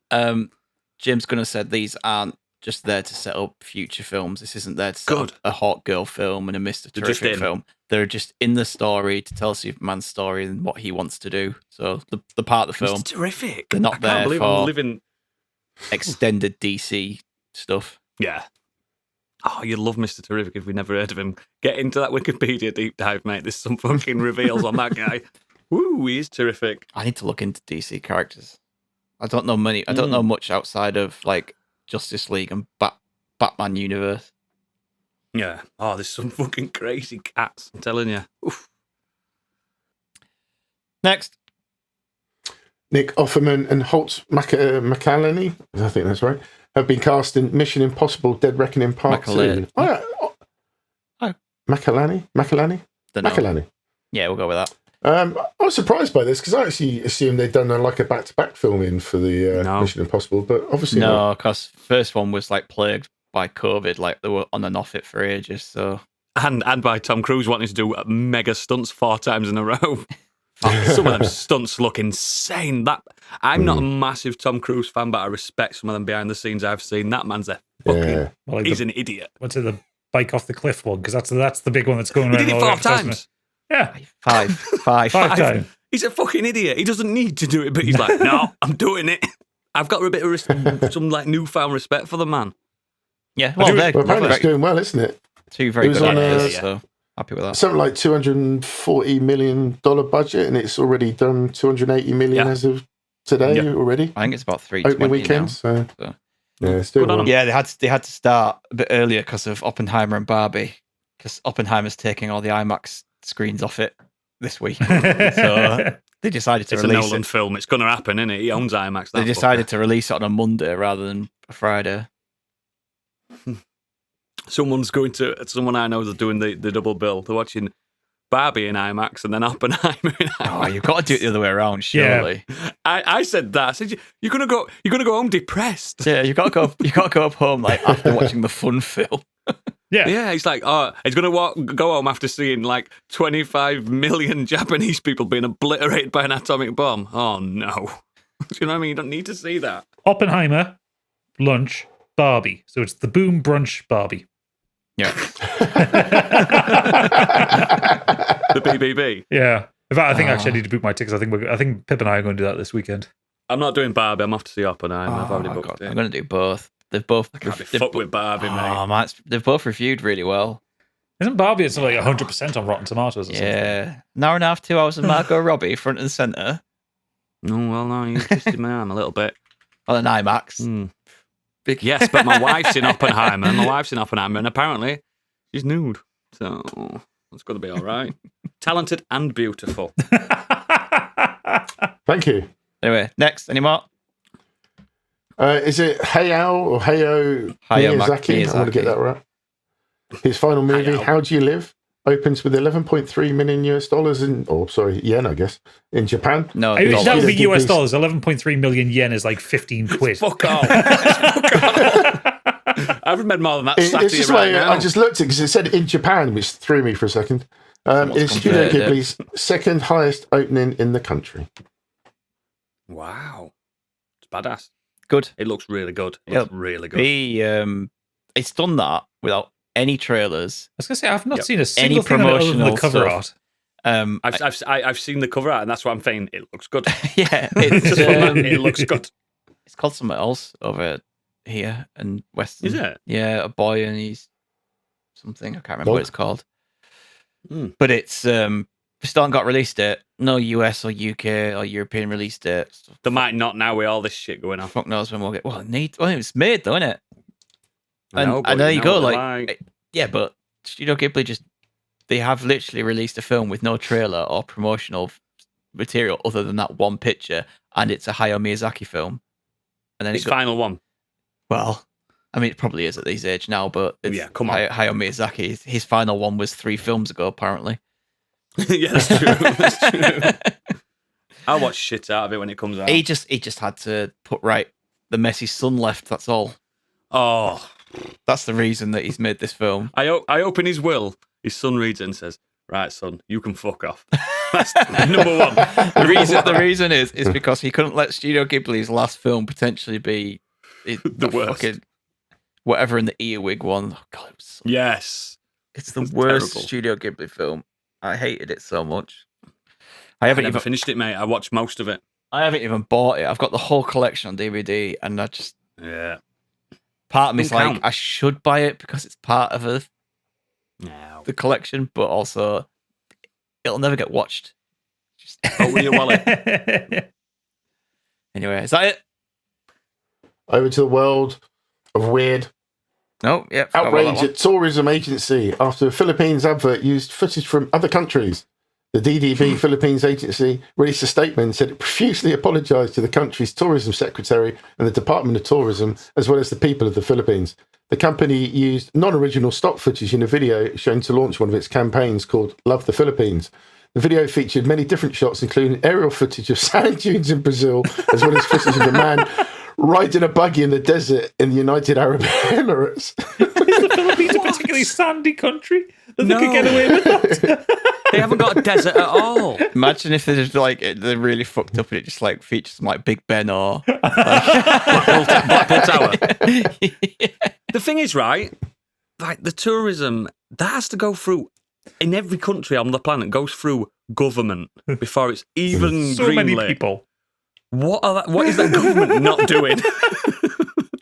Jim's gonna said these aren't just there to set up future films. This isn't there to set up a Hawkgirl film and a Mr. Terrific film. They're just in the story to tell Superman's story and what he wants to do. So the part of the film, Mr. Terrific. they're not there believe for I'm living extended DC stuff. Yeah. Oh, you'd love Mr. Terrific if we never heard of him. Get into that Wikipedia deep dive, mate. There's some fucking reveals on that guy. Woo, he is terrific. I need to look into DC characters. I don't know many. I don't know much outside of like Justice League and Batman universe. Yeah. Oh, there's some fucking crazy cats. I'm telling you. Oof. Next. Nick Offerman and Holt McCallany, I think that's right, have been cast in Mission Impossible Dead Reckoning Part 2. Oh. McCallany? Yeah, we'll go with that. I was surprised by this because I actually assumed they'd done a back-to-back filming for the Mission Impossible, but obviously no, because first one was like plagued by COVID, like they were on and off it for ages. So and by Tom Cruise wanting to do mega stunts 4 times in a row. Some of them stunts look insane. I'm not a massive Tom Cruise fan, but I respect some of them behind the scenes I've seen. That man's a fucking. Well, he's an idiot. What's it, the bike off the cliff one? Because that's the big one that's going around. He did it 4 times. Yeah, five times. He's a fucking idiot. He doesn't need to do it, but he's like, no, I'm doing it. I've got a bit of some like newfound respect for the man. Yeah, well, apparently it's doing well, isn't it? Two very good actors, so happy with that. Something like $240 million budget, and it's already done $280 million as of today already. I think it's about 3 opening weekend. So. Yeah, it's doing well. Yeah, they had to start a bit earlier because of Oppenheimer and Barbie, because Oppenheimer's taking all the IMAX screens off it this week. So they decided to release it. It's a Nolan film. It's going to happen, isn't it? He owns IMAX. They decided to release it on a Monday rather than a Friday. Someone I know is doing the double bill. They're watching Barbie in IMAX and then Oppenheimer in IMAX. Oh, you've got to do it the other way around, surely. Yeah. I said that. I said you're gonna go home depressed. Yeah, you got to go up home like after watching the fun film. Yeah. He's like, he's gonna go home after seeing like 25 million Japanese people being obliterated by an atomic bomb. Oh no! Do you know what I mean? You don't need to see that. Oppenheimer, lunch, Barbie. So it's the Boom Brunch Barbie. Yeah. The BBB. Yeah. In fact, I think actually I need to book my tickets. I think Pip and I are going to do that this weekend. I'm not doing Barbie. I'm off to see Oppenheimer. I've already booked it. I'm going to do both. They've both. I can't be fucked with Barbie, mate. They've both reviewed really well. Isn't Barbie at like 100% on Rotten Tomatoes or something? Yeah. An hour and a half, 2 hours of Margot Robbie front and centre. No, well, no, you twisted my arm a little bit. On an IMAX. Yes, but my wife's in Oppenheimer, and apparently she's nude. So it's going to be all right. Talented and beautiful. Thank you. Anyway, next, any more? Is it Hayao or Hayao Miyazaki? I want to get that right. His final movie, How Do You Live, opens with $11.3 million yen, I guess, in Japan. No, that would be US dollars. 11.3 million yen is like 15 quid. Fuck off. I haven't made more than that. It's just right now. I just looked at it because it said in Japan, which threw me for a second. Someone's It is Studio converted it. Ghibli's second highest opening in the country. Wow. It's badass. Good. It looks really good. It Yeah. looks really good. It's done that without any trailers. I was gonna say I've not Yep. seen a single thing other than the cover art. I've seen the cover art, and that's what I'm saying. It looks good. Yeah, Just from that, it looks good. it's called something else over here in Western. Is it? Yeah, a boy and he's something. I can't remember what Dog? it's called. Mm. But it's still haven't got release date. No US or UK or European release date. So They might not now with all this shit going on. fuck knows when we'll get. Well, it's made though, isn't it? I And there you go. what Like, they're yeah, but Studio Ghibli they have literally released a film with no trailer or promotional material other than that one picture, and it's a Hayao Miyazaki film. And then his final one. well, I mean, it probably is at this age now, but it's Yeah, come on. Hayao Miyazaki. His final one was 3 films ago, apparently. Yeah, that's true. That's true. I'll watch shit out of it when it comes out. He just had to put right. The messy son left. That's all. Oh, That's the reason that he's made this film. I open his will. His son reads it and says, "Right, son, you can fuck off." That's number one. The reason is because he couldn't let Studio Ghibli's last film potentially be The worst. fucking whatever in the earwig one. Oh, God, Yes. it's the It's worst terrible. Studio Ghibli film. I hated it so much. I haven't never even finished it, mate. I watched most of it. I haven't even bought it. I've got the whole collection on DVD, and I just Yeah. part of me's Don't like count. I should buy it because it's part of No. the collection, but also it'll never get watched. Just, Vote with your wallet. anyway, is that it? Over to the world of weird No, yeah. forgot about that outrage one. at tourism agency after a Philippines advert used footage from other countries. The DDB Philippines agency released a statement and said it profusely apologised to the country's tourism secretary and the Department of Tourism, as well as the people of the Philippines. The company used non-original stock footage in a video shown to launch one of its campaigns called Love the Philippines. The video featured many different shots, including aerial footage of sand dunes in Brazil, as well as footage of a man riding a buggy in the desert in the United Arab Emirates. Is the Philippines a particularly sandy country that they could get away with that? They haven't got a desert at all. Imagine if they're just like they're really fucked up and it just like features some like Big Ben or Blackpool Tower. The thing is, right, like the tourism, that has to go through, in every country on the planet, goes through government before it's even So many greenlit. people. What is that government not doing?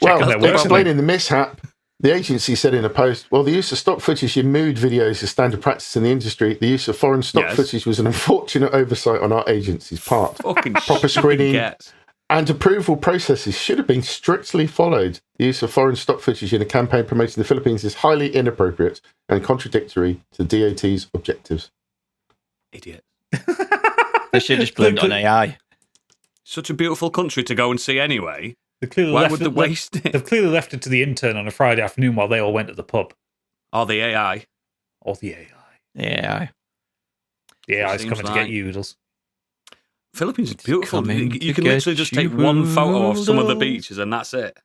Well, on their website. explaining the mishap, the agency said in a post, well, the use of stock footage in mood videos is standard practice in the industry. The use of foreign stock Yes. footage was an unfortunate oversight on our agency's part. Fucking Proper shit screening gets. and approval processes should have been strictly followed. The use of foreign stock footage in a campaign promoting the Philippines is highly inappropriate and contradictory to DOT's objectives. Idiot. they should just blame it on AI. Such a beautiful country to go and see anyway. They clearly Why left would they it, waste it? They've clearly left it to the intern on a Friday afternoon while they all went to the pub. Or the AI. Or the AI. Yeah. The AI's Seems coming to like- get you, Oodles. Philippines is It's beautiful. coming You to can get literally just you, take one photo of some of the Oodles. beaches and that's it.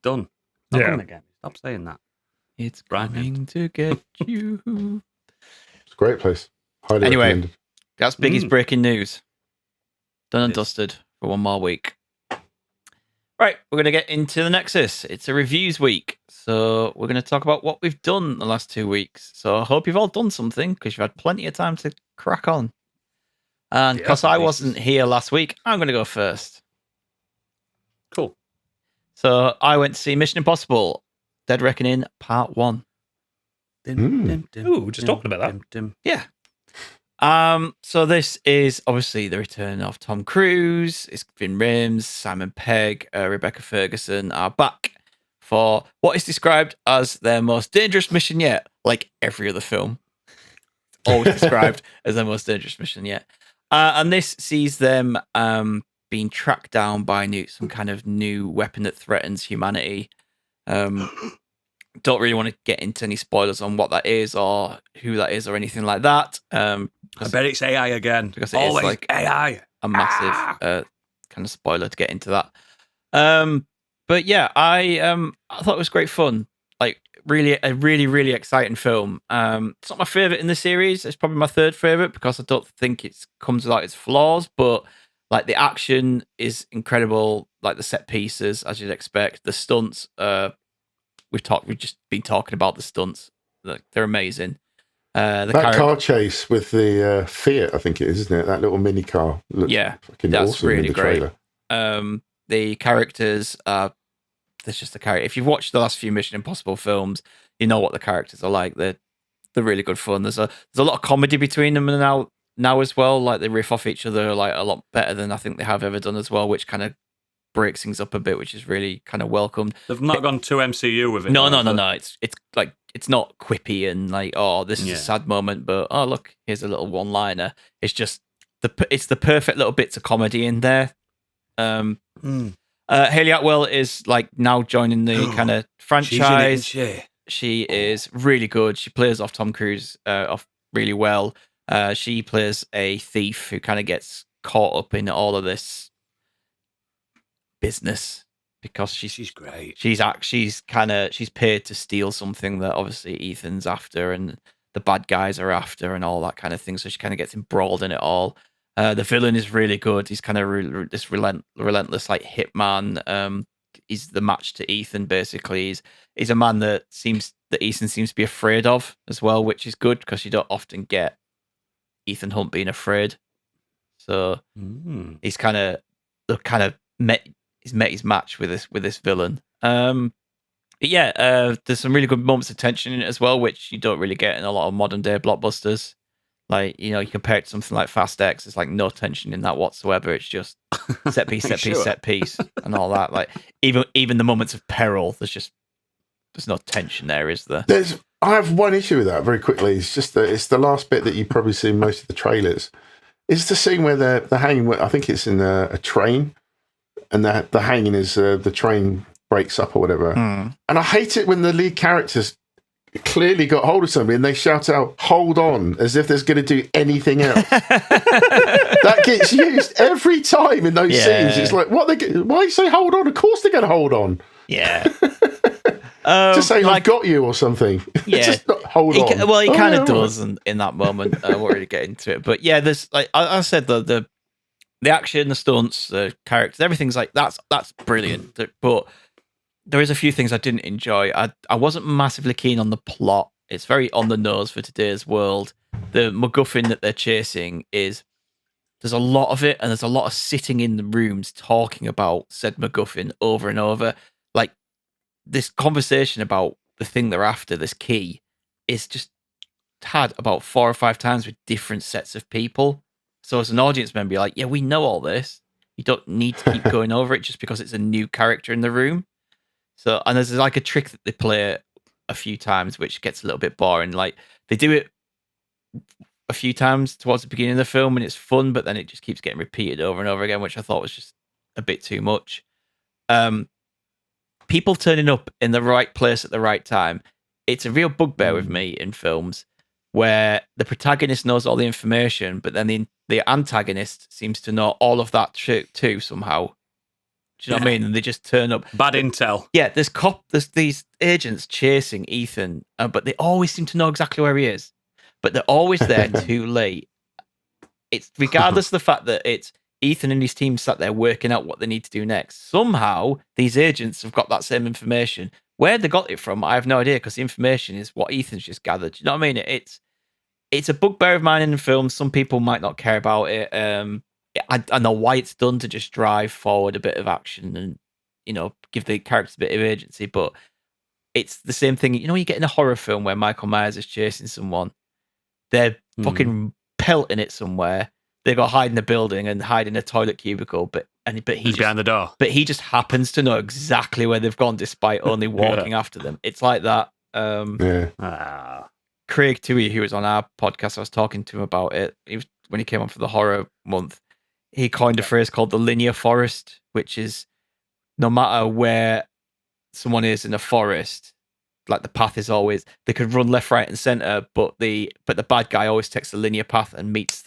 Done. Not Yeah. coming again. Stop saying that. It's Right. coming to get you. It's a great place. Highly Anyway. recommended. That's Biggie's Mm. breaking news. Done and Yes. dusted for one more week. Right, we're going to get into the Nexus. It's a reviews week. So we're going to talk about what we've done the last 2 weeks. So I hope you've all done something because you've had plenty of time to crack on. And Yeah, because I Jesus. wasn't here last week, I'm going to go first. Cool. So I went to see Mission Impossible Dead Reckoning Part 1. Ooh, just talking about that. Yeah. So this is obviously the return of Tom Cruise. It's Vin Rames, Simon Pegg, Rebecca Ferguson are back for what is described as their most dangerous mission yet, like every other film. Always described as their most dangerous mission yet. And this sees them being tracked down by some kind of new weapon that threatens humanity. Don't really want to get into any spoilers on what that is or who that is or anything like that. I bet it's AI again. Because it is Always like AI. a massive kind of spoiler to get into that. But yeah, I thought it was great fun. Like really exciting film. It's not my favorite in the series. It's probably my third favorite because I don't think it comes without its flaws. But like the action is incredible. Like the set pieces, as you'd expect. The stunts. We've just been talking about the stunts. Like, they're amazing. That car chase with the Fiat, I think it is, isn't it? That little mini car. Looks fucking that's awesome really in the great. trailer. The characters are. There's just the character. If you've watched the last few Mission Impossible films, you know what the characters are like. They're really good fun. There's a lot of comedy between them now as well. Like they riff off each other like a lot better than I think they have ever done as well, which kind of breaks things up a bit, which is really kind of welcomed. They've not gone too MCU with it. No. It's like it's not quippy and like, oh, this is a sad moment, but oh look, here's a little one-liner. It's just it's the perfect little bits of comedy in there. Hayley Atwell is like now joining the kind of franchise. She is really good. She plays off Tom Cruise off really well. She plays a thief who kind of gets caught up in all of this business because she's great. She's paid to steal something that obviously Ethan's after and the bad guys are after and all that kind of thing. So she kind of gets embroiled in it all. The villain is really good. He's kind of this relentless like hitman. He's the match to Ethan. Basically, he's a man that Ethan seems to be afraid of as well, which is good because you don't often get Ethan Hunt being afraid. So he's met his match with this villain. There's some really good moments of tension in it as well, which you don't really get in a lot of modern day blockbusters. Like, you compare it to something like Fast X, there's like no tension in that whatsoever. It's just set piece, and all that. Like even the moments of peril, there's no tension there, is there? I have one issue with that very quickly. It's just that it's the last bit that you probably see in most of the trailers. It's the scene where they're hanging. I think it's in a train, and the hanging is the train breaks up or whatever. And I hate it when the lead characters clearly got hold of somebody and they shout out "hold on" as if there's going to do anything else. That gets used every time in those scenes. It's like, why you say hold on? Of course they're going to hold on. Yeah. Just say I've got you or something. Yeah. Just not hold on. He kind of does in that moment. I won't really get into it. But yeah, there's like I said, the action, the stunts, the characters, everything's like that's brilliant. But there is a few things I didn't enjoy. I wasn't massively keen on the plot. It's very on the nose for today's world. The MacGuffin that they're chasing there's a lot of it, and there's a lot of sitting in the rooms talking about said MacGuffin over and over. Like this conversation about the thing they're after, this key, is just had about 4 or 5 times with different sets of people. So as an audience member, you're like, yeah, we know all this. You don't need to keep going over it just because it's a new character in the room. So, and there's like a trick that they play a few times, which gets a little bit boring. Like they do it a few times towards the beginning of the film, and it's fun, but then it just keeps getting repeated over and over again, which I thought was just a bit too much. People turning up in the right place at the right time. It's a real bugbear with me in films where the protagonist knows all the information, but then the antagonist seems to know all of that too somehow. Do you know what I mean? And they just turn up. Bad intel. Yeah, there's these agents chasing Ethan, but they always seem to know exactly where he is. But they're always there too late. It's regardless of the fact that it's Ethan and his team sat there working out what they need to do next. Somehow, these agents have got that same information. Where they got it from, I have no idea, because the information is what Ethan's just gathered. Do you know what I mean? It's a bugbear of mine in the film. Some people might not care about it. I know why it's done to just drive forward a bit of action and, give the characters a bit of agency, but it's the same thing. You get in a horror film where Michael Myers is chasing someone. They're fucking pelting it somewhere. They got hide in the building and hide in a toilet cubicle, but he's behind the door. But he just happens to know exactly where they've gone despite only walking after them. It's like that. Craig Tui, who was on our podcast, I was talking to him about it. When he came on for the horror month. He coined a phrase called the linear forest, which is no matter where someone is in a forest, like the path is always, they could run left, right, and center, but the bad guy always takes the linear path and meets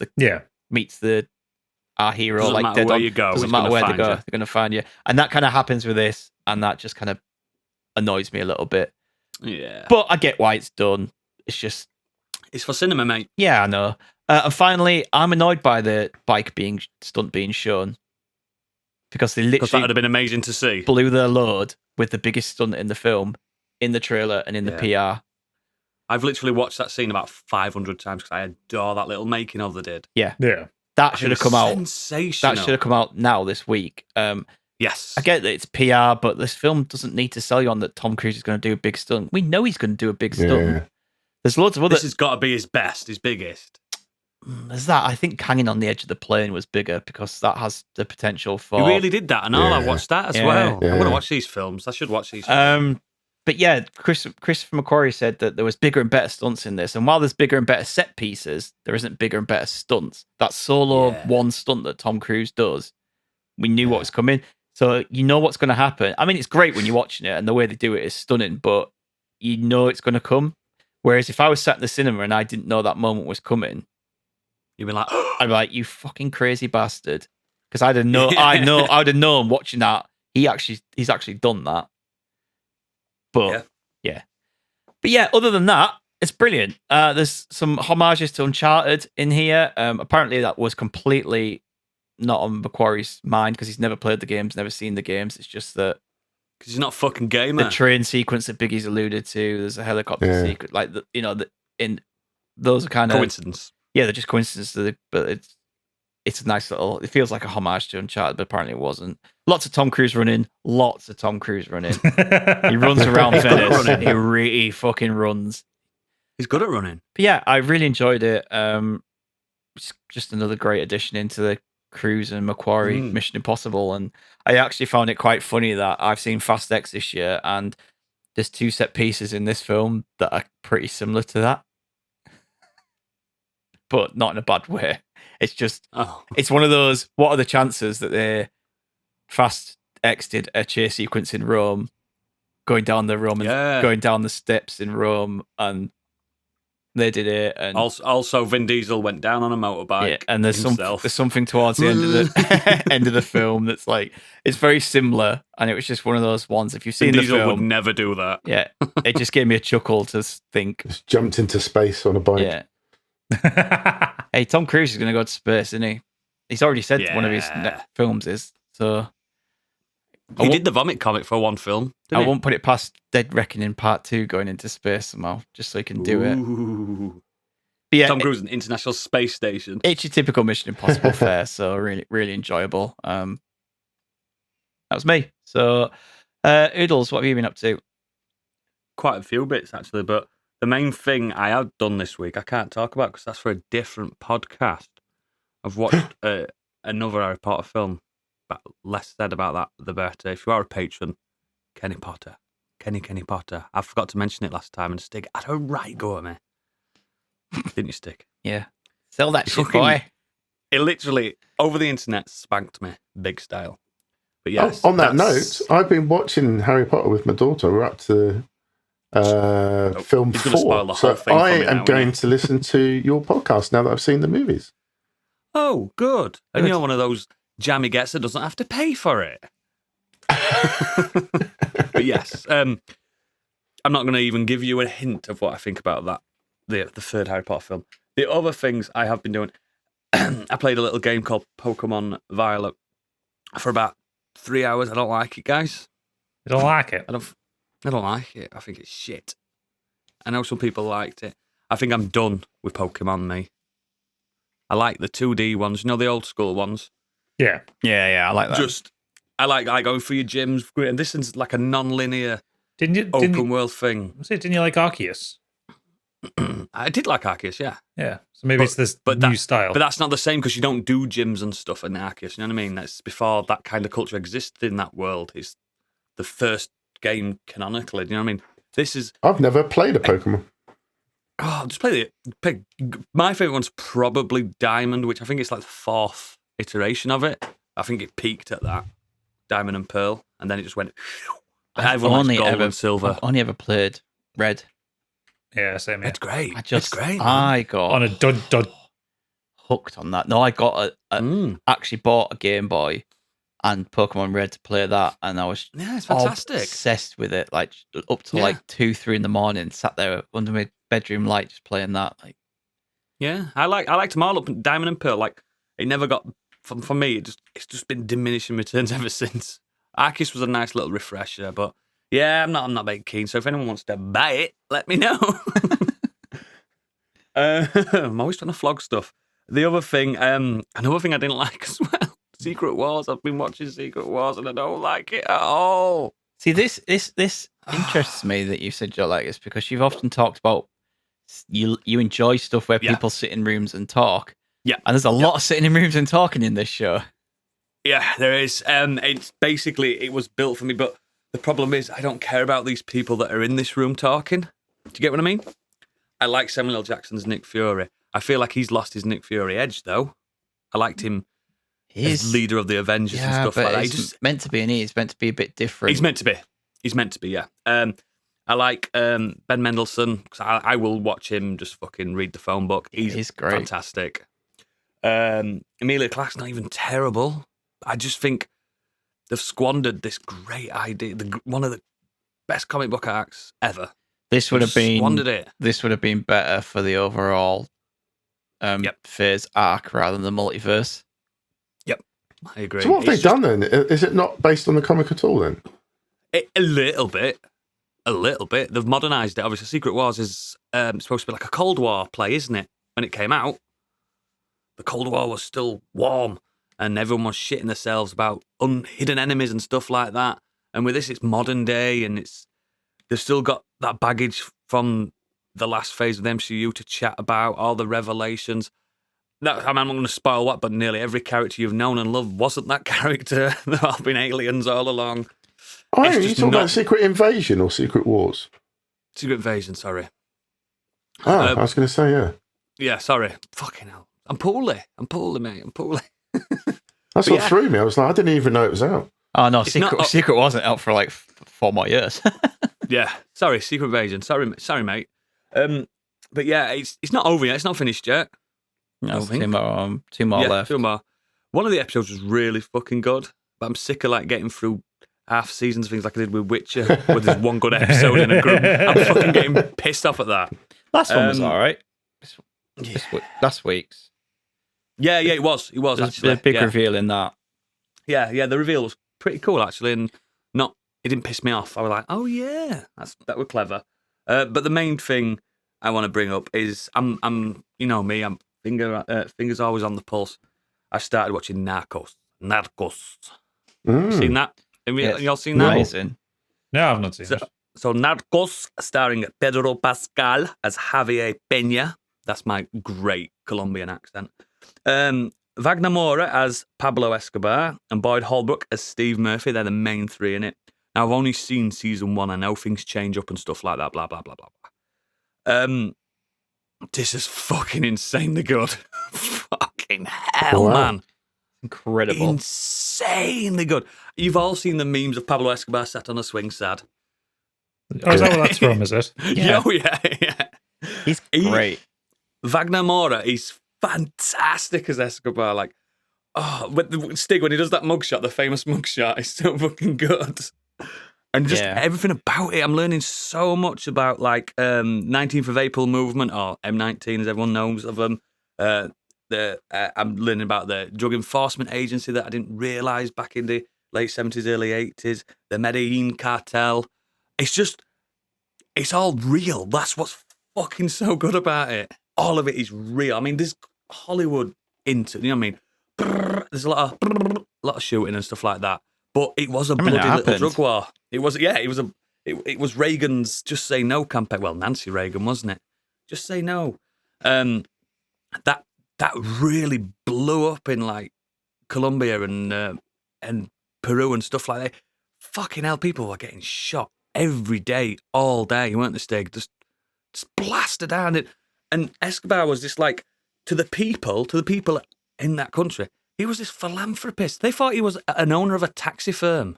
our hero. Doesn't like matter where you go, doesn't matter where they go, they're going to find you. And that kind of happens with this, and that just kind of annoys me a little bit. Yeah. But I get why it's done. It's just, It's for cinema, mate. yeah, I know. And finally, I'm annoyed by the bike stunt being shown because they Because that literally would have been amazing to see. blew their load with the biggest stunt in the film, in the trailer and in the PR. I've literally watched that scene about 500 times because I adore that little making of they did. Yeah. That should have come out. Sensational. That should have come out now this week. Yes. I get that it's PR, but this film doesn't need to sell you on that Tom Cruise is going to do a big stunt. We know he's going to do a big stunt. Yeah. There's loads of other. This has got to be his best, his biggest. There's that. I think hanging on the edge of the plane was bigger because that has the potential for. He really did that, and all I Yeah. watched that as Yeah. well. Yeah. I want to watch these films. I should watch these films. But yeah, Christopher McQuarrie said that there was bigger and better stunts in this, and while there's bigger and better set pieces, there isn't bigger and better stunts. That solo one stunt that Tom Cruise does, we knew what was coming, so you know what's going to happen. I mean, it's great when you're watching it, and the way they do it is stunning, but you know it's going to come. Whereas if I was sat in the cinema and I didn't know that moment was coming, You'd be like, I'd be like, "You fucking crazy bastard!" Because I'd have known. I would have known watching that he's actually done that. But yeah. Other than that, it's brilliant. There's some homages to Uncharted in here. Apparently, that was completely not on Macquarie's mind because he's never played the games, never seen the games. It's just that because he's not a fucking gamer. the train sequence that Biggie's alluded to. There's a helicopter sequence, like in those are kind of coincidence. Yeah, they're just coincidences. But it's a nice little. It feels like a homage to Uncharted, but apparently it wasn't. Lots of Tom Cruise running. He runs around Venice. He really fucking runs. He's good at running. But yeah, I really enjoyed it. It's just another great addition into the Cruise and Macquarie Mission Impossible, and I actually found it quite funny that I've seen Fast X this year, and there's two set pieces in this film that are pretty similar to that, but not in a bad way. It's just, it's one of those. What are the chances that they Fast X did a chase sequence in Rome, going down the going down the steps in Rome, and they did it. And also Vin Diesel went down on a motorbike. And there's something towards the end of the end of the film that's like, it's very similar, and it was just one of those ones. If you've seen Vin the Diesel film, would never do that. Yeah, it just gave me a chuckle to think. Just jumped into space on a bike. Yeah. Hey, Tom Cruise is going to go to space, isn't he? He's already said one of his films is. So he did the Vomit comic for one film. I won't put it past Dead Reckoning Part 2 going into space somehow, just so he can do it. But yeah, Tom Cruise in International Space Station. It's your typical Mission Impossible fare, so really, really enjoyable. That was me. So, Oodles, what have you been up to? Quite a few bits, actually, but the main thing I have done this week, I can't talk about because that's for a different podcast. I've watched another Harry Potter film, but less said about that, The Birthday. If you are a patron, Kenny Potter. I forgot to mention it last time, and Stig had a right go at me. Didn't you, Stig? Yeah. Sell that shit, boy. It literally, over the internet, spanked me, big style. But yes. On that note, I've been watching Harry Potter with my daughter. We're up to film 4. So I am going to listen to your podcast now that I've seen the movies. Oh, good. And you're one of those jammy gets that doesn't have to pay for it. But yes, I'm not going to even give you a hint of what I think about that, the third Harry Potter film. The other things I have been doing, I played a little game called Pokemon Violet for about 3 hours. I don't like it, guys. You don't like it? I don't like it. I think it's shit. I know some people liked it. I think I'm done with Pokemon, me. I like the 2D ones, the old school ones. Yeah. I like that. I like going through your gyms, and this is like a non-linear open world thing. Didn't you like Arceus? I did like Arceus, yeah. Yeah, so maybe it's this new style. But that's not the same because you don't do gyms and stuff in Arceus, you know what I mean? That's before that kind of culture existed in that world. It's the first game canonically, you know what I mean? This is... I've never played a Pokemon. Oh, just play it. My favourite one's probably Diamond, which I think it's like the 4th iteration of it. I think it peaked at that. Diamond and Pearl, and then it just went... But everyone likes Gold and Silver. I've only ever played Red. Yeah, same here. It's great. It's great. I got... On a dud. Hooked on that. No, I got actually bought a Game Boy and Pokemon Red to play that, and I was it's fantastic. obsessed with it. Like up to Yeah. like 2-3 in the morning, sat there under my bedroom light just playing that. Like, Yeah, I liked them all up in Diamond and Pearl. Like, it never got for me. It's just been diminishing returns ever since. Arceus was a nice little refresher, but yeah, I'm not very keen. So if anyone wants to buy it, let me know. I'm always trying to flog stuff. The other thing, another thing I didn't like as well, Secret Wars. I've been watching Secret Wars and I don't like it at all. see, this interests me that you said you don't like this, because you've often talked about you enjoy stuff where Yeah. people sit in rooms and talk. Yeah. And there's a lot of sitting in rooms and talking in this show. Yeah, there is. It's basically, it was built for me, but the problem is I don't care about these people that are in this room talking. Do you get what I mean? I like Samuel L. Jackson's Nick Fury. I feel like he's lost his Nick Fury edge, though. I liked him as leader of the Avengers and stuff like that. He's meant to be, and he's meant to be a bit different. He's meant to be, yeah. I like Ben Mendelsohn, because I will watch him just fucking read the phone book. He's great. Fantastic. Emilia Clarke's not even terrible. I just think they've squandered this great idea. One of the best comic book arcs ever. This would have been squandered it. This would have been better for the overall phase arc rather than the multiverse. Yep, I agree. So what have they done then? Is it not based on the comic at all then? A little bit. They've modernised it. Obviously, Secret Wars is supposed to be like a Cold War play, isn't it? When it came out, the Cold War was still warm, and everyone was shitting themselves about hidden enemies and stuff like that. And with this, it's modern day, and they've still got that baggage from the last phase of the MCU to chat about, all the revelations. I'm not going to spoil what, but nearly every character you've known and loved wasn't that character. They've all been aliens all along. Oh, It's you just talking not- about Secret Invasion or Secret Wars? Secret Invasion, sorry. Oh, I was going to say, yeah. Yeah, sorry. Fucking hell. I'm poorly, mate. I'm poorly. That's what threw me. I was like, I didn't even know it was out. Oh no, It's Secret not- Secret wasn't out for like 4 more years. Yeah, sorry, Secret Invasion. Sorry, mate. But yeah, it's not over yet. It's not finished yet. No, think. two more Yeah, left. 2 more. One of the episodes was really fucking good, but I'm sick of like getting through half seasons of things like I did with Witcher, with this one good episode in a group. I'm fucking getting pissed off at that. Last one was Um, all right. Yeah, Last week's. yeah, it was. It was There's actually a big yeah. reveal in that. Yeah. The reveal was pretty cool actually, and it didn't piss me off. I was like, oh yeah, that was clever. But the main thing I want to bring up is I'm you know me, I'm fingers always on the pulse. I started watching Narcos. Seen that? Have y'all seen that? Amazing. No, I've not seen it. So Narcos, starring Pedro Pascal as Javier Peña. That's my great Colombian accent. Wagner Moura as Pablo Escobar and Boyd Holbrook as Steve Murphy. They're the main 3 in it. Now, I've only seen season 1. I know things change up and stuff like that, blah, blah, blah, blah, blah. This is fucking insanely good. Fucking hell, Wow. man. Incredible. Insanely good. You've all seen the memes of Pablo Escobar sat on a swing sad. Oh, is that what that's from, is it? Yeah. Oh, yeah. He's great. Wagner Moura, he's fantastic as Escobar. Like, but Stig, when he does that mugshot, the famous mugshot, is so fucking good. And just everything about it, I'm learning so much about like 19th of April movement, or M19 as everyone knows of them. I'm learning about the drug enforcement agency that I didn't realise back in the late 70s, early 80s. The Medellin cartel. It's all real. That's what's fucking so good about it. All of it is real. I mean, there's Hollywood into, you know what I mean? There's a lot of shooting and stuff like that. But it was a bloody little drug war. It was Reagan's Just Say No campaign. Well, Nancy Reagan, wasn't it? Just Say No. That really blew up in like Colombia and Peru and stuff like that. Fucking hell, people were getting shot every day, all day, weren't they, Stig? Just blasted down it. And Escobar was just like, to the people in that country, he was this philanthropist. They thought he was an owner of a taxi firm.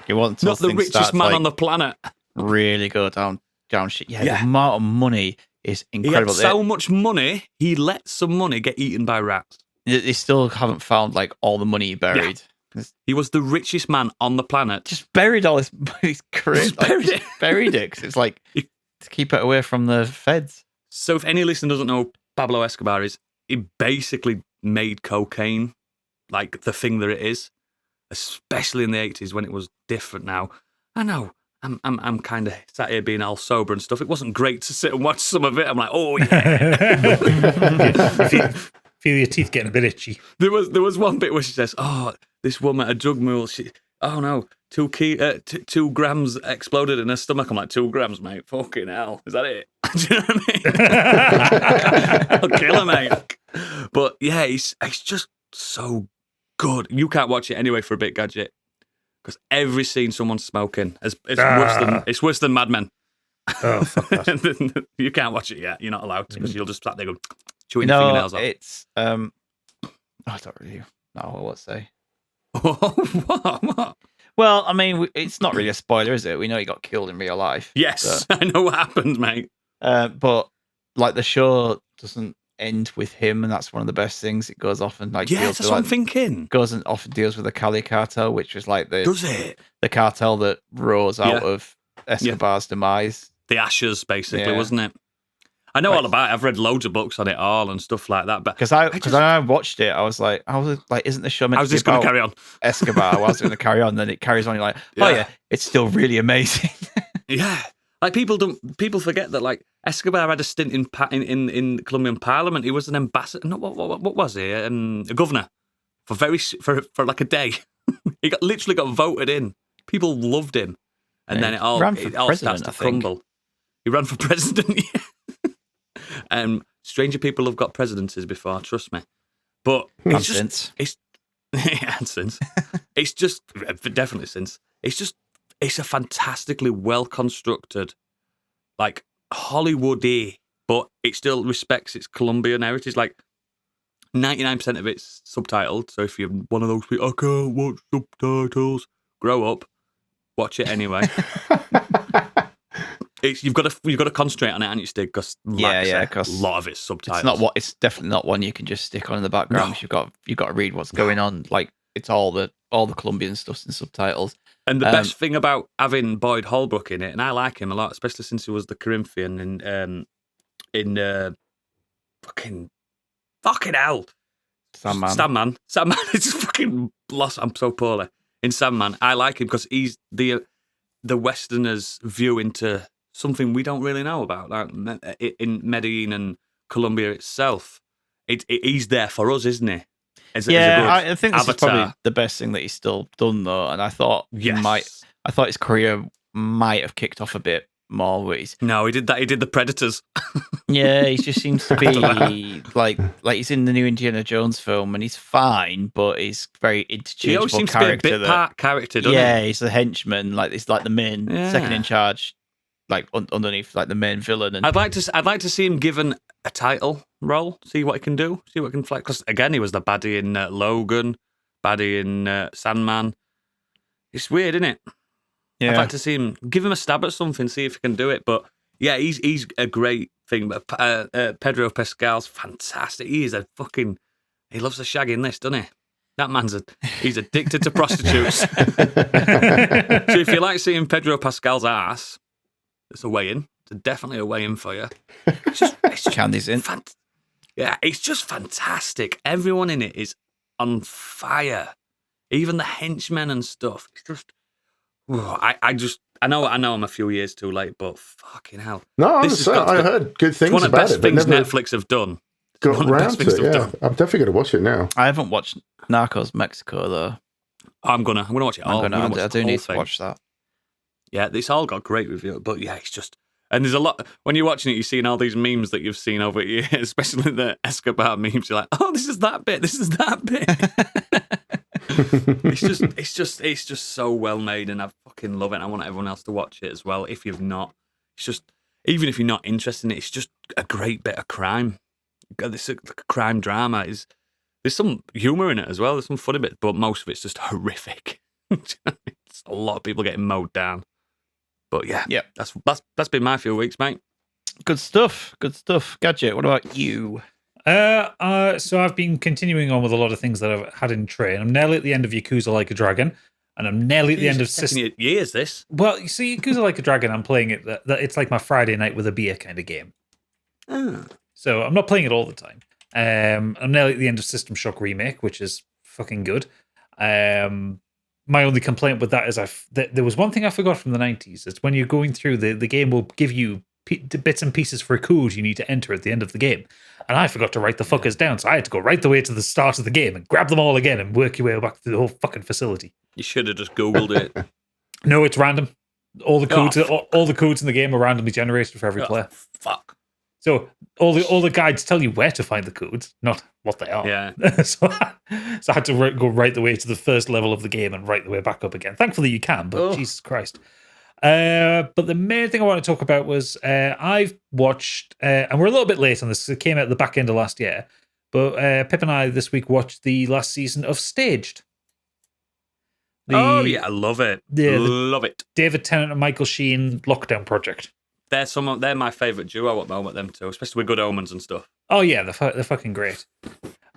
You want Not the richest man on the planet. Really go down shit. Yeah, the amount of money is He incredible. had so much money, he let some money get eaten by rats. They still haven't found like all the money he buried. He was the richest man on the planet. Just buried all his career. Just buried it. Buried it. 'Cause it's like to keep it away from the feds. So if any listener doesn't know who Pablo Escobar is, he basically made cocaine like the thing that it is, especially in the 80s when it was different. Now I know I'm kind of sat here being all sober and stuff. It wasn't great to sit and watch some of it. I'm like, oh yeah. Feel your teeth getting a bit itchy. There was one bit where she says, "Oh, this woman, a drug mule. Oh no, 2 grams exploded in her stomach." I'm like, 2 grams, mate. Fucking hell, is that it? Do you know what I mean? I'll kill her, mate. But yeah, it's just so good. You can't watch it anyway for a bit, Gadget, because every scene someone's smoking is worse than Mad Men. Oh, fuck that. You can't watch it yet. You're not allowed to, because you'll just sat there going chewing your fingernails off. It's I don't really know what to say. What? Well, I mean, it's not really a spoiler, is it? We know he got killed in real life. Yes, so. I know what happened, mate. But like the show doesn't end with him, and that's one of the best things. It goes off and like Yes, that's what I'm thinking. Goes and often deals with the Cali cartel, which was like Does it? the cartel that rose out of Escobar's demise. The Ashes, basically, wasn't it? I know all about it. I've read loads of books on it all and stuff like that. But because I watched it, I was like, isn't the show meant to be going to carry on? Escobar? I was going to carry on. Then it carries on. You're like, oh yeah, it's still really amazing. Yeah, like people forget that like Escobar had a stint in Colombian Parliament. He was an ambassador. No, what was he? A governor for like a day. He literally got voted in. People loved him, and then it all starts to crumble. He ran for president. Stranger people have got presidencies before, trust me. But it's just definitely since. It's a fantastically well constructed, like Hollywood-y, but it still respects its Colombian heritage. Like 99% of it's subtitled. So if you're one of those people, I can't watch subtitles, grow up, watch it anyway. You've got to concentrate on it, haven't you, Stig? Because a lot of it's subtitles. It's definitely not one you can just stick on in the background. No. You've got to read what's going on. Like it's all the Colombian stuff's in subtitles. And the best thing about having Boyd Holbrook in it, and I like him a lot, especially since he was the Corinthian in fucking hell, Sandman. It's fucking lost. I'm so poorly in Sandman. I like him because he's the Westerners' view into something we don't really know about, like in Medellin and Colombia itself. He's there for us, isn't he? I think this is probably the best thing that he's still done, though. And I thought I thought his career might have kicked off a bit more. No, he did that. He did the Predators. Yeah, he just seems to be like he's in the new Indiana Jones film, and he's fine, but he's very interchangeable. He always seems character. To be a bit part character, doesn't he? Yeah, he's the henchman. Like he's like the main second in charge, like underneath like the main villain. And I'd like to see him given a title role. See what he can do. See what he can fly. Because again, he was the baddie in Logan, baddie in Sandman. It's weird, isn't it? Yeah. I'd like to see him give him a stab at something, see if he can do it. But yeah, he's a great thing. But Pedro Pascal's fantastic. He loves the shag in this, doesn't he? That man's he's addicted to prostitutes. So if you like seeing Pedro Pascal's ass, it's a way in. It's definitely a way in for you. It's Candy's in. It's just fantastic. Everyone in it is on fire. Even the henchmen and stuff. It's just, I know I'm a few years too late, but fucking hell. No, I heard good things about it. It's one of the best things Netflix have done. Got around to it, yeah. I'm definitely going to watch it now. I haven't watched Narcos Mexico, though. I'm gonna watch it all. I do need to watch that. Yeah, it's all got great reviews, but yeah, it's just... And there's a lot... When you're watching it, you're seeing all these memes that you've seen over years, especially the Escobar memes. You're like, oh, this is that bit. It's just so well made, and I fucking love it. I want everyone else to watch it as well. If you've not, it's just... Even if you're not interested in it, it's just a great bit of crime. This crime drama is... There's some humour in it as well. There's some funny bits, but most of it's just horrific. It's a lot of people getting mowed down. But yeah, that's been my few weeks, mate. Good stuff. Gadget, what about you? So I've been continuing on with a lot of things that I've had in train. I'm nearly at the end of Yakuza Like a Dragon, and I'm nearly at the end of years. This. Well, you see, Yakuza Like a Dragon, I'm playing it. It's like my Friday night with a beer kind of game. So I'm not playing it all the time. I'm nearly at the end of System Shock Remake, which is fucking good. My only complaint with that is there was one thing I forgot from the 90s. It's when you're going through, the game will give you bits and pieces for a code you need to enter at the end of the game. And I forgot to write the fuckers down, so I had to go right the way to the start of the game and grab them all again and work your way back through the whole fucking facility. You should have just Googled it. No, it's random. All the codes, all the codes in the game are randomly generated for every player. Fuck. So all the guides tell you where to find the codes, not what they are. Yeah. so I had to go right the way to the first level of the game and right the way back up again. Thankfully you can, but Jesus Christ. But the main thing I want to talk about was I've watched, and we're a little bit late on this, it came out at the back end of last year, but Pip and I this week watched the last season of Staged. I love it. Love it. David Tennant and Michael Sheen lockdown project. They're my favourite duo at the moment, them two, especially with Good Omens and stuff. Oh yeah, they're fucking great.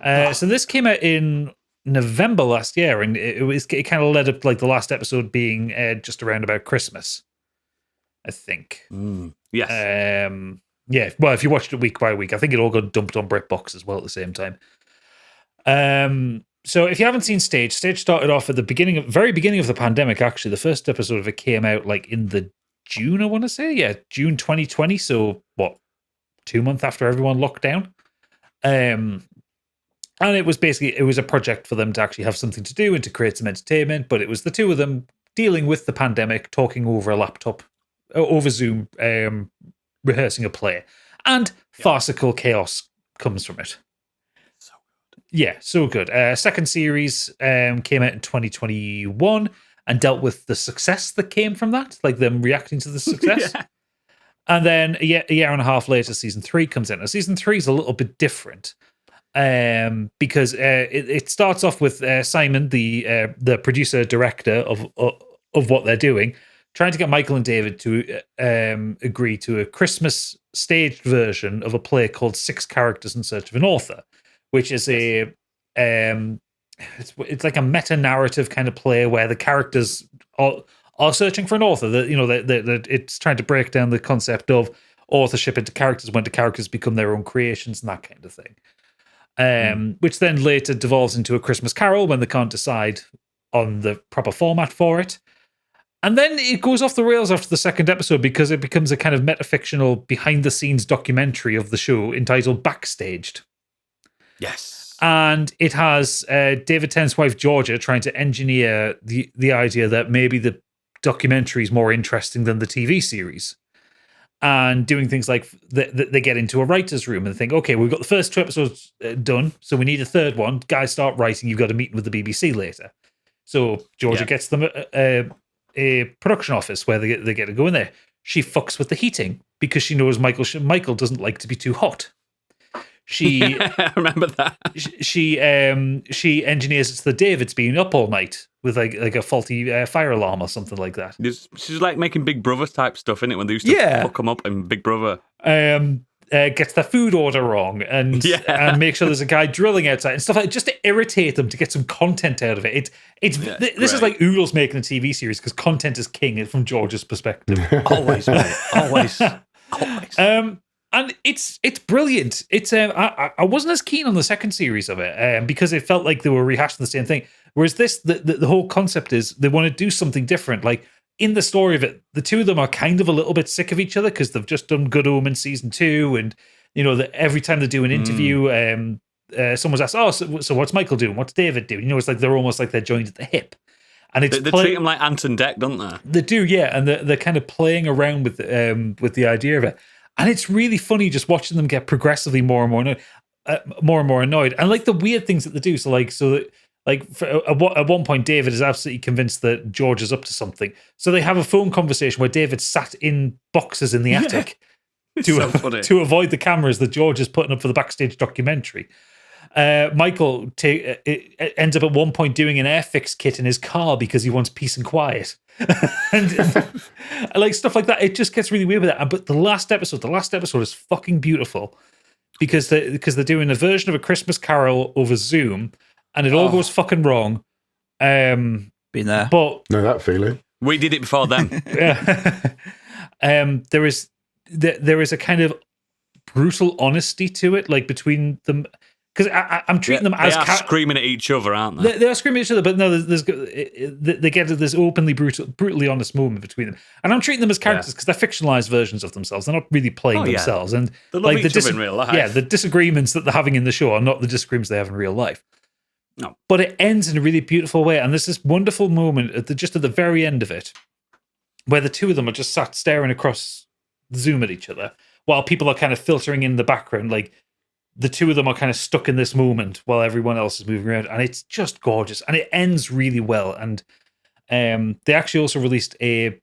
So this came out in November last year, and it kind of led up like the last episode being just around about Christmas, I think. Yes. Yeah. Well, if you watched it week by week, I think it all got dumped on BritBox as well at the same time. So if you haven't seen Stage started off at the very beginning of the pandemic. Actually, the first episode of it came out like in the June, I want to say, June 2020. So what, 2 months after everyone locked down. And it was a project for them to actually have something to do and to create some entertainment. But it was the two of them dealing with the pandemic, talking over a laptop, over Zoom, rehearsing a play. And farcical chaos comes from it. So good. Yeah, so good. Second series came out in 2021 and dealt with the success that came from that, like them reacting to the success. Yeah. And then a year and a half later, season 3 comes in. Now, season 3 is a little bit different. Because it starts off with Simon, the producer director of what they're doing, trying to get Michael and David to agree to a Christmas staged version of a play called 6 Characters in Search of an Author, which is it's like a meta narrative kind of play where the characters are searching for an author. That it's trying to break down the concept of authorship into characters, when the characters become their own creations and that kind of thing. Which then later devolves into A Christmas Carol when they can't decide on the proper format for it. And then it goes off the rails after the second episode because it becomes a kind of metafictional behind-the-scenes documentary of the show entitled Backstaged. Yes. And it has David Tennant's wife, Georgia, trying to engineer the idea that maybe the documentary is more interesting than the TV series. And doing things like they get into a writer's room and think, okay, we've got the first 2 episodes done, so we need a third one. Guys, start writing. You've got a meeting with the BBC later. So Georgia gets them a production office where they get to go in there. She fucks with the heating because she knows Michael doesn't like to be too hot. I remember that. She engineers it so that David's been up all night with like a faulty fire alarm or something like that. She's like making Big Brother type stuff, isn't it? When they used to fuck them up in Big Brother. Gets the food order wrong and make sure there's a guy drilling outside and stuff like that, just to irritate them to get some content out of it. This is like Oodles making a TV series because content is king from George's perspective. Always, mate. Always. And it's brilliant. It's I wasn't as keen on the second series of it because it felt like they were rehashing the same thing. Whereas this, the whole concept is they want to do something different. Like in the story of it, the two of them are kind of a little bit sick of each other because they've just done Good Omens season 2, and every time they do an interview, someone's asked, "Oh, so what's Michael doing? What's David doing?" It's like they're almost like they're joined at the hip. And it's they treat him like Ant and Dec, don't they? They do, yeah, and they're kind of playing around with the idea of it. And it's really funny just watching them get progressively more and more annoyed. And like the weird things that they do. At one point, David is absolutely convinced that George is up to something. So they have a phone conversation where David sat in boxes in the attic to avoid the cameras that George is putting up for the Backstage documentary. Michael ends up at one point doing an Airfix kit in his car because he wants peace and quiet. and like stuff like that. It just gets really weird with that. But the last episode is fucking beautiful. because they're doing a version of A Christmas Carol over Zoom, and it all goes fucking wrong. Been there. But Know that feeling. We did it before them. yeah, there is a kind of brutal honesty to it, like between them, because I'm treating them as they are screaming at each other, aren't they? They are screaming at each other, but no, they get this openly brutally honest moment between them, and I'm treating them as characters because they're fictionalized versions of themselves. They're not really playing themselves, and they love each other in real life. Yeah, the disagreements that they're having in the show are not the disagreements they have in real life. No, but it ends in a really beautiful way, and there's this wonderful moment just at the very end of it, where the two of them are just sat staring across Zoom at each other, while people are kind of filtering in the background, like. The two of them are kind of stuck in this moment while everyone else is moving around, and it's just gorgeous, and it ends really well. And they actually also released a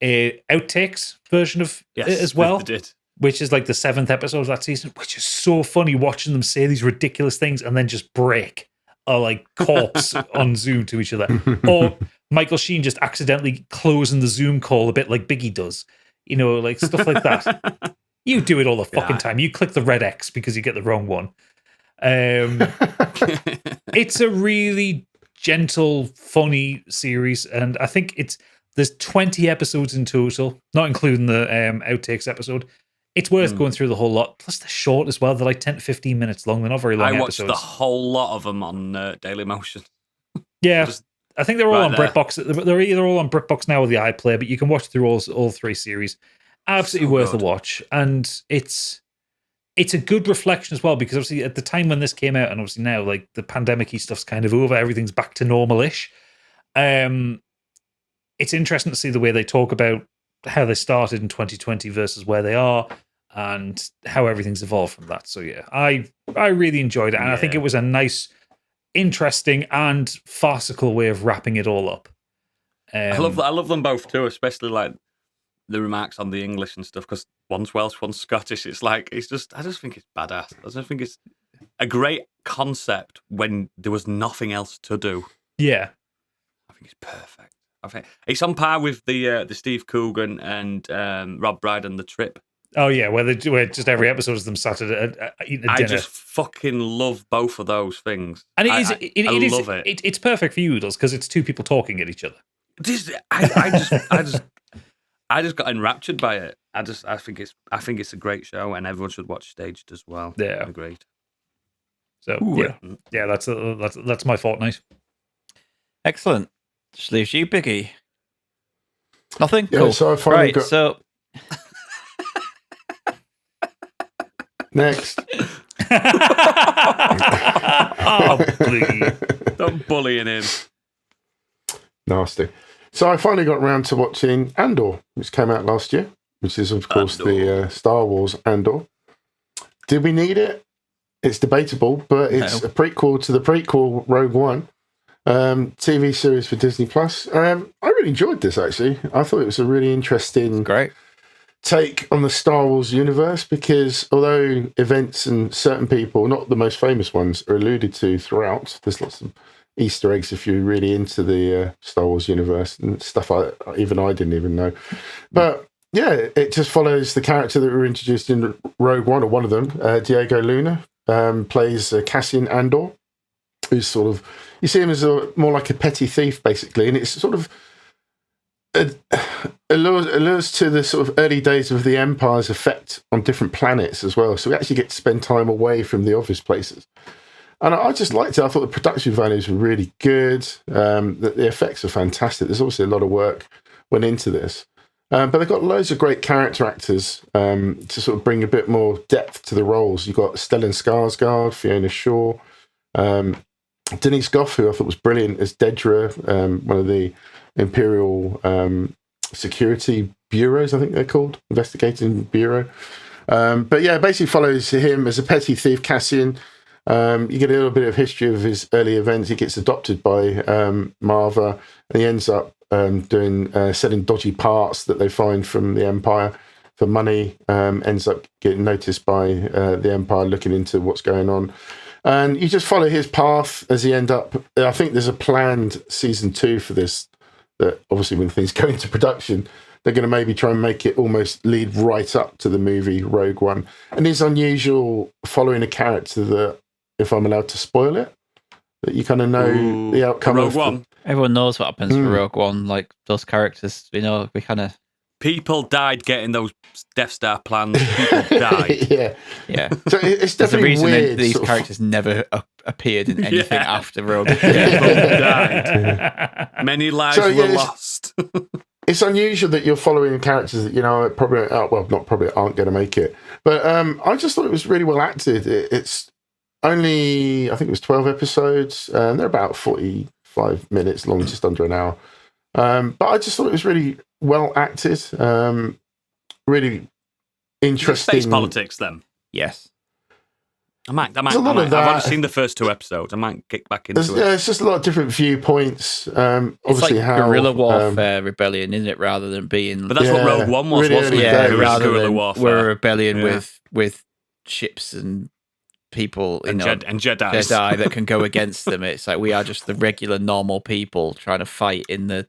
outtakes version of it as well, they did. which is like the 7th episode of that season, which is so funny watching them say these ridiculous things and then just break or like corpse on Zoom to each other, or Michael Sheen just accidentally closing the Zoom call a bit like Biggie does, like stuff like that. You do it all the fucking time. You click the red X because you get the wrong one. It's a really gentle, funny series, and I think there's 20 episodes in total, not including the outtakes episode. It's worth going through the whole lot. Plus, they're short as well. They're like 10 to 15 minutes long. They're not very long episodes. I watched the whole lot of them on Dailymotion. Yeah. I think they're all on BritBox. They're either all on BritBox now or the iPlayer, but you can watch through all 3 series. Absolutely worth a watch, and it's a good reflection as well, because obviously at the time when this came out, and obviously now like the pandemic-y stuff's kind of over, everything's back to normal-ish. It's interesting to see the way they talk about how they started in 2020 versus where they are, and how everything's evolved from that. So yeah, I really enjoyed it, and I think it was a nice, interesting, and farcical way of wrapping it all up. I love them both too, especially like the remarks on the English and stuff, because one's Welsh, one's Scottish. It's like, I just think it's badass. I just think it's a great concept when there was nothing else to do. Yeah. I think it's perfect. I think it's on par with the Steve Coogan and Rob Brydon, The Trip. Oh yeah, where just every episode is them sat at eating a dinner. I just fucking love both of those things. And I love it. It's perfect for you, because it's two people talking at each other. I just got enraptured by it. I think it's a great show, and everyone should watch Staged as well. Yeah, agreed. So yeah, that's my fortnight. Excellent. Just leaves you, Biggie. Nothing. Yeah, cool. so I finally got So next. Oh, please. Stop bullying him. Nasty. So I finally got around to watching Andor, which came out last year, which is, of course, the Star Wars Andor. Did we need it? It's debatable, but it's a prequel to the prequel Rogue One TV series for Disney+. I really enjoyed this, actually. I thought it was a really interesting take on the Star Wars universe, because although events and certain people, not the most famous ones, are alluded to throughout, there's lots of Easter eggs if you're really into the Star Wars universe and stuff I didn't even know. But yeah, it just follows the character that we were introduced in Rogue One, or one of them, Diego Luna, plays Cassian Andor, who's sort of, you see him as more like a petty thief, basically, and it's sort of allures to the sort of early days of the Empire's effect on different planets as well. So we actually get to spend time away from the obvious places. And I just liked it. I thought the production values were really good. The effects are fantastic. There's obviously a lot of work went into this. But they've got loads of great character actors to sort of bring a bit more depth to the roles. You've got Stellan Skarsgård, Fiona Shaw, Denise Gough, who I thought was brilliant as Dedra, one of the Imperial security bureaus, I think they're called, investigating bureau. But yeah, it basically follows him as a petty thief, Cassian. You get a little bit of history of his early events. He gets adopted by Marva, and he ends up selling dodgy parts that they find from the Empire for money. Ends up getting noticed by the Empire, looking into what's going on. And you just follow his path as he end up. I think there's a planned season 2 for this, that obviously when things go into production, they're going to maybe try and make it almost lead right up to the movie Rogue One. And it's unusual following a character that, if I'm allowed to spoil it, that you kind of know the outcome Rogue of One. Everyone knows what happens for Rogue One. Like those characters, we kind of. People died getting those Death Star plans. People died. Yeah. So it's There's a definitely reason weird. these sort of- characters never appeared in anything after Rogue One. People died. Many lives So, yeah, were it's- lost. It's unusual that you're following characters that probably not probably aren't going to make it. But I just thought it was really well acted. It's only, I think it was 12 episodes. They're about 45 minutes long, just under an hour. But I just thought it was really well acted. Really interesting. Space politics, then. Yes. I've There's a lot of only that. seen the first 2 episodes. I might get back into it. Yeah, it's just a lot of different viewpoints. It's Obviously, like how guerrilla warfare rebellion, isn't it? Rather than being But that's what Yeah, Rogue One was, really wasn't early it? yeah, days. rather Guerrilla than warfare. we're a rebellion Yeah. with ships and people, and Jedis. Jedi that can go against them. It's like we are just the regular, normal people trying to fight in the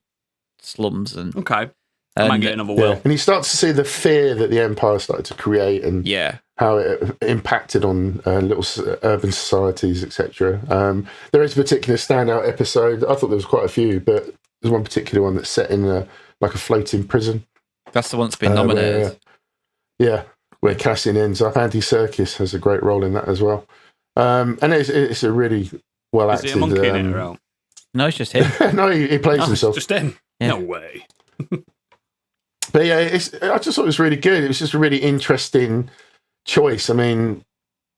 slums and Okay. I might get another will. and you start to see the fear that the Empire started to create and yeah. how it impacted on urban societies, etc. There is a particular standout episode. I thought there was quite a few, but there's one particular one that's set in like a floating prison. That's the one that's been nominated. Where Cassian ends up. Andy Serkis has a great role in that as well. And it's a really well Is acted. it a monkey in it or not? No, it's just him. No, he plays Oh, himself. it's just him. Yeah. No way. But yeah, I just thought it was really good. It was just a really interesting choice. I mean,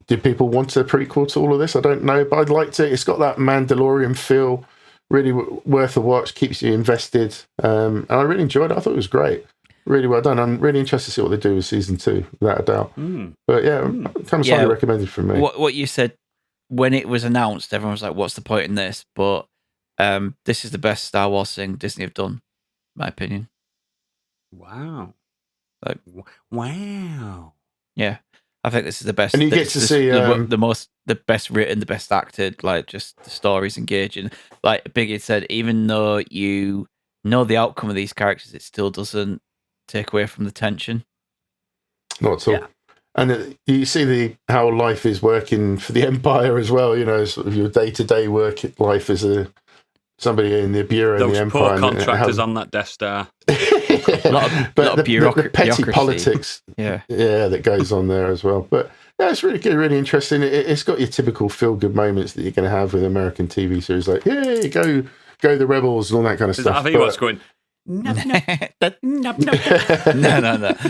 did people want a prequel to all of this? I don't know, but I'd like to. It's got that Mandalorian feel, really worth a watch, keeps you invested. And I really enjoyed it. I thought it was great. Really well done. I'm really interested to see what they do with season 2, without a doubt. But yeah, kind of Yeah. highly recommended from me. What you said when it was announced, everyone was like, "What's the point in this?" But this is the best Star Wars thing Disney have done, in my opinion. Wow. Like- wow. Yeah, I think this is the best. And you get to see, the best written, the best acted. Like just the story's engaging. Like Biggie said, even though you know the outcome of these characters, it still doesn't take away from the tension. Not at all. Yeah. And you see how life is working for the Empire as well. You know, sort of your day-to-day work life as somebody in the bureau in Those the poor Empire. contractors on that Death Star. A lot of the petty bureaucracy. politics, Yeah, that goes on there as well. But yeah, it's really good, really interesting. It's got your typical feel-good moments that you're going to have with American TV series, like "Hey, go the rebels" and all that kind of Is stuff. that how you what's going? No. no.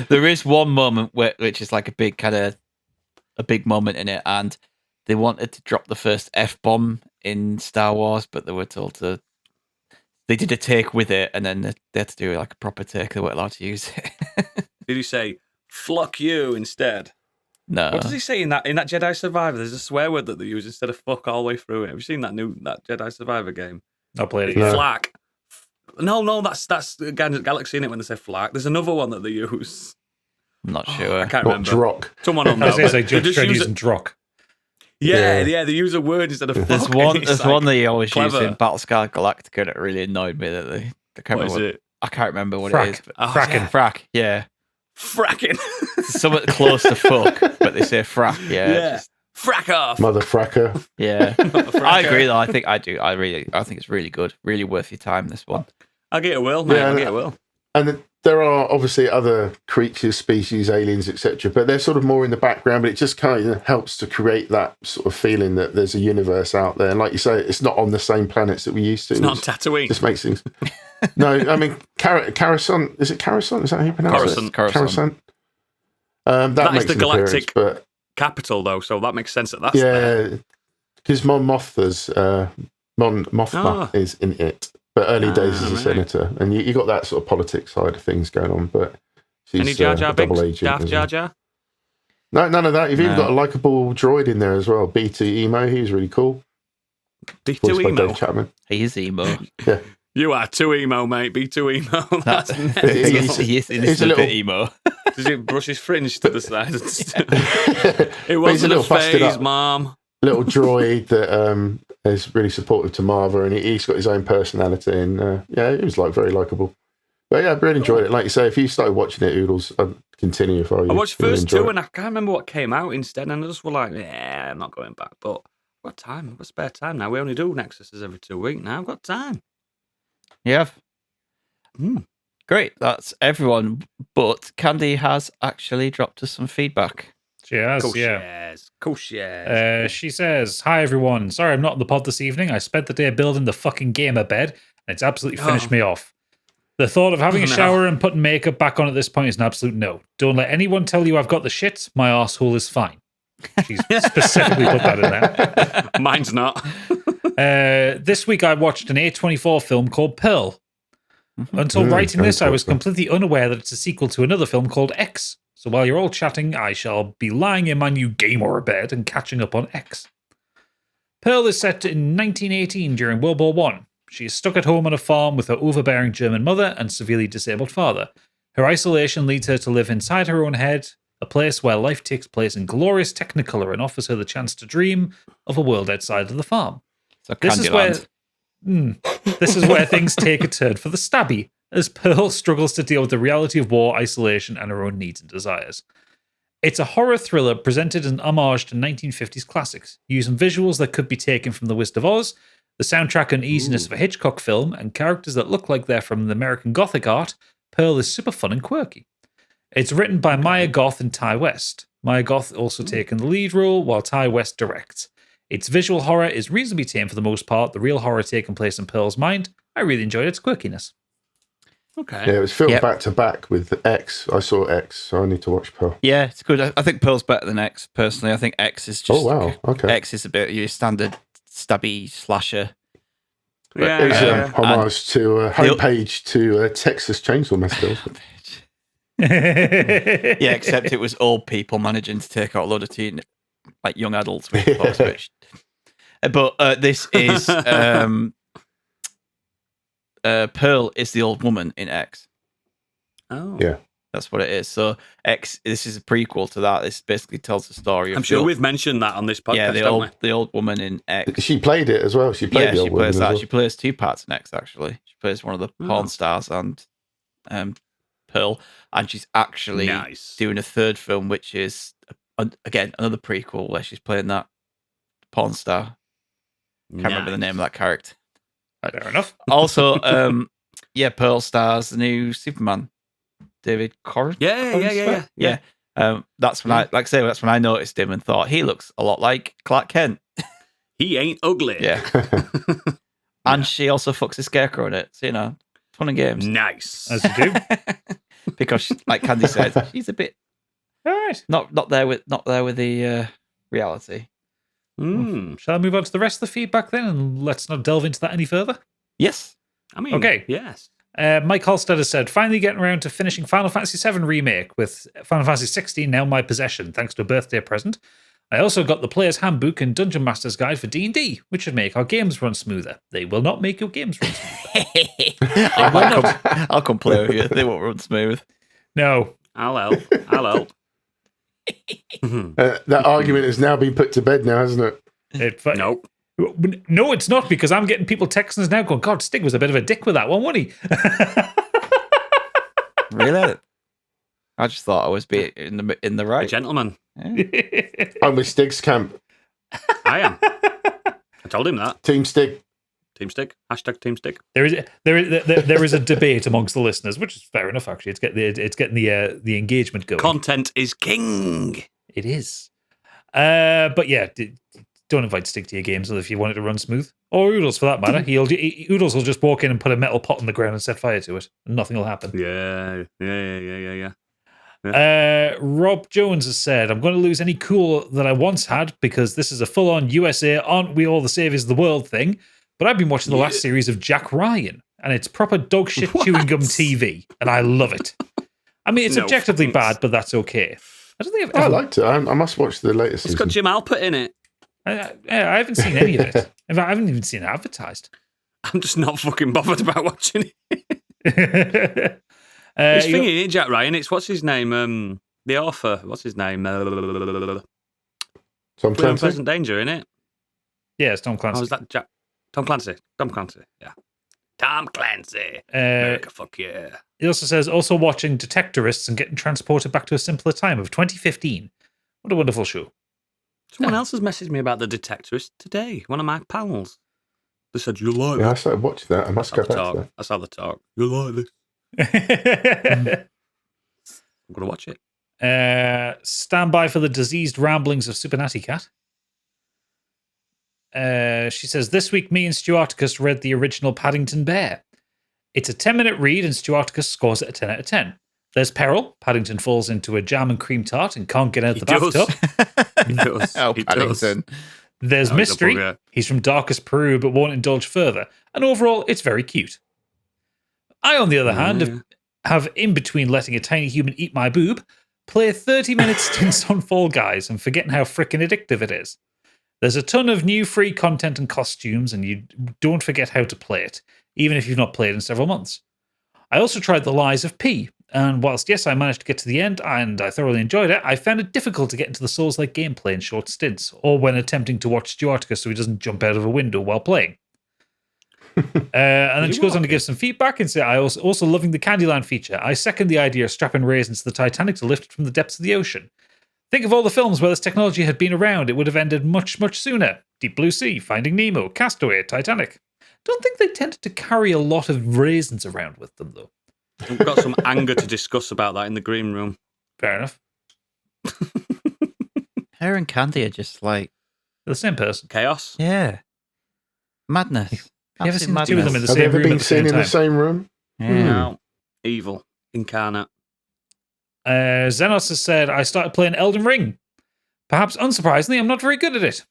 There is one moment which is like a big moment in it, and they wanted to drop the first F-bomb in Star Wars, but they were told to. They did a take with it, and then they had to do like a proper take. They weren't allowed to use it. Did he say "fuck you" instead? No. What does he say in that Jedi Survivor? There's a swear word that they use instead of "fuck" all the way through it. Have you seen that Jedi Survivor game? I played it. No. Yeah. Flak. No, that's Guardians of the Galaxy in it when they say flak. There's another one that they use. I'm not I sure. can't Not remember. Drock. Someone will I know. was going to say, They Judge just Dredd use using Drock. Yeah, they use a word instead of fuck. There's one that you always use clever. in Battlestar Galactica that really annoyed me. That I can't What is remember. it? I can't remember what Frack. it is. But Oh, Fracking. yeah. frack, yeah. Fracking. Somewhat close to fuck, but they say frack. Yeah, Yeah. just- Frack off. Mother fracker. yeah. Fracker. I agree though. I think I do. I think it's really good. Really worth your time. This one. I'll get a will, mate. Yeah, I'll get a will. And there are obviously other creatures, species, aliens, etc., but they're sort of more in the background, but it just kind of helps to create that sort of feeling that there's a universe out there. And like you say, it's not on the same planets that we used to. It's not Tatooine. Just makes things... No, I mean, Coruscant. Is it Coruscant? Is that how you pronounce it? Coruscant. That That is makes the an galactic appearance, but capital, though, so that makes sense that that's there. yeah, because Mon Mothma is in it, but early days as a right. senator, and you got that sort of politics side of things going on. But she's Any Jar Jar a double Binks? agent. Darth as Jar well. Jar? No, none of that. You've even No. got a likable droid in there as well. B2 Emo, he's really cool. Voiced B2 by emo. Dave Chapman. He is emo. You are too emo, mate. B2 emo. That's He next. is He's a a little- bit emo. Does he brush his fringe to the side? But It he's a wasn't a little busted phase, up Mom. little droid that is really supportive to Marva, and he's got his own personality, and he was very likable. But yeah, I really enjoyed it. Like you say, if you started watching it, Oodles, I'd continue if I I watched the really first enjoy two it. and I can't remember what came out instead. And I just was like, yeah, I'm not going back. But I've got time. I've got spare time now. We only do Nexuses every 2 weeks now. I've got time. Yeah. Mm. Great. That's everyone. But Candy has actually dropped us some feedback. She has, Cool yeah. shares. Cool shares. She says, "Hi everyone. Sorry I'm not on the pod this evening. I spent the day building the fucking gamer bed, and it's absolutely finished me off. The thought of having a shower and putting makeup back on at this point is an absolute no. Don't let anyone tell you I've got the shits. My arsehole is fine." She's specifically put that in there. Mine's not. This week I watched an A24 film called Pearl. Until writing very this, I was thoughtful. completely unaware that it's a sequel to another film called X. So while you're all chatting, I shall be lying in my new gamer bed and catching up on X. Pearl is set in 1918 during World War I. She is stuck at home on a farm with her overbearing German mother and severely disabled father. Her isolation leads her to live inside her own head, a place where life takes place in glorious technicolor and offers her the chance to dream of a world outside of the farm. So This is where Candyland. this is where things take a turn for the stabby, as Pearl struggles to deal with the reality of war, isolation, and her own needs and desires. It's a horror thriller presented as an homage to 1950s classics, using visuals that could be taken from The Wizard of Oz, the soundtrack uneasiness of a Hitchcock film, and characters that look like they're from the American Gothic art. Pearl is super fun and quirky. It's written by Maya Goth and Ty West. Maya Goth also taken the lead role, while Ty West directs. Its visual horror is reasonably tame for the most part, the real horror taking place in Pearl's mind. I really enjoyed its quirkiness. Okay. Yeah, it was filmed Yep. back to back with X. I saw X, so I need to watch Pearl. Yeah, it's good. I think Pearl's better than X, personally. I think X is just... Oh, wow. Okay. X is a bit your standard stabby slasher. Yeah, It's yeah. homage to homepage to Texas Chainsaw Massacre. Yeah, except it was old people managing to take out a load of like young adults. Which I thought was a bit but this is Pearl is the old woman in X. Oh. Yeah. That's what it is. So X, this is a prequel to that. This basically tells the story of I'm sure the, we've mentioned that on this podcast, yeah, don't the old woman in X. She played it as well. She played Yeah, the she old woman plays as that. well. She plays two parts in X, actually. She plays one of the porn stars and Pearl, and she's actually Nice. doing a third film, which is again another prequel where she's playing that porn star. Can't remember the name of that character. Fair enough. Also, yeah, Pearl stars the new Superman, David Corrin. Yeah. That's when that's when I noticed him and thought he looks a lot like Clark Kent. He ain't ugly. Yeah, and she also fucks a scarecrow in it. So fun and games. Nice. As you do. Because, like Candy said, she's a bit All right. not there with the reality. Shall I move on to the rest of the feedback then, and let's not delve into that any further? Yes. I mean, Okay. yes. Mike Halstead has said, finally getting around to finishing Final Fantasy VII Remake, with Final Fantasy 16 now in my possession, thanks to a birthday present. I also got the Player's Handbook and Dungeon Master's Guide for D&D, which should make our games run smoother. They will not make your games run smoother. I'll come play with you. They won't run smooth. No. I'll help. That argument has now been put to bed now, hasn't it? Nope. No, it's not, because I'm getting people texting us now going, God, Stig was a bit of a dick with that one, wasn't he? Really? I just thought I was being in the A right. gentleman. I'm with Stig's camp. I am. I told him that. Team Stig. Team Stick. Hashtag Team Stick. There is a debate amongst the listeners, which is fair enough, actually. It's getting the engagement going. Content is king. It is. But yeah, don't invite Stig to your games if you want it to run smooth. Or Oodles, for that matter. Oodles will just walk in and put a metal pot on the ground and set fire to it, and nothing will happen. Yeah. Rob Jones has said, I'm going to lose any cool that I once had because this is a full-on USA, aren't we all the saviors of the world thing. But I've been watching the last series of Jack Ryan, and it's proper dog shit chewing gum TV, and I love it. I mean, it's objectively bad, but that's okay. I don't think I liked it. I must watch the latest It's season. got Jim Alpert in it. I haven't seen any of it. In fact, I haven't even seen it advertised. I'm just not fucking bothered about watching it. It's It's thingy, Jack Ryan. It's what's his name? The author. What's his name? Tom Clear and Clancy? Present Danger, in it. Yeah, it's Tom Clancy. Oh, is that Jack? Tom Clancy. Yeah. Tom Clancy. America, fuck yeah. He also says, also watching Detectorists and getting transported back to a simpler time of 2015. What a wonderful show. Someone else has messaged me about The Detectorist today. One of my pals. They said, you like Yeah, I this. started watching that. I must go back to that. That's how they talk. You like this. I'm going to watch it. Stand by for the diseased ramblings of Super Natty Cat. She says, this week me and Stuarticus read the original Paddington Bear. It's a 10-minute read and Stuarticus scores it a 10 out of 10. There's peril. Paddington falls into a jam and cream tart and can't get out the bathtub. He does. Oh, He Paddington. does. There's Oh, he's a mystery. bugger. He's from darkest Peru but won't indulge further. And overall, it's very cute. I, on the other hand, have in between letting a tiny human eat my boob, play 30-minute stints on Fall Guys and forgetting how frickin' addictive it is. There's a ton of new free content and costumes, and you don't forget how to play it, even if you've not played in several months. I also tried The Lies of P, and whilst yes, I managed to get to the end and I thoroughly enjoyed it, I found it difficult to get into the Souls-like gameplay in short stints, or when attempting to watch Stuarticus so he doesn't jump out of a window while playing. And then she goes on to give some feedback and say, I also loving the Candyland feature. I second the idea of strapping raisins to the Titanic to lift it from the depths of the ocean. Think of all the films where this technology had been around. It would have ended much, much sooner. Deep Blue Sea, Finding Nemo, Castaway, Titanic. Don't think they tended to carry a lot of raisins around with them, though. We've got some anger to discuss about that in the green room. Fair enough. Her and Candy are just like, They're the same person. Chaos. yeah. Madness. You ever Absolute seen the two of them in the Have they same ever room at been the seen same in time? the same room? Yeah. No. Evil. Incarnate. Xenos has said, I started playing Elden Ring. Perhaps unsurprisingly, I'm not very good at it.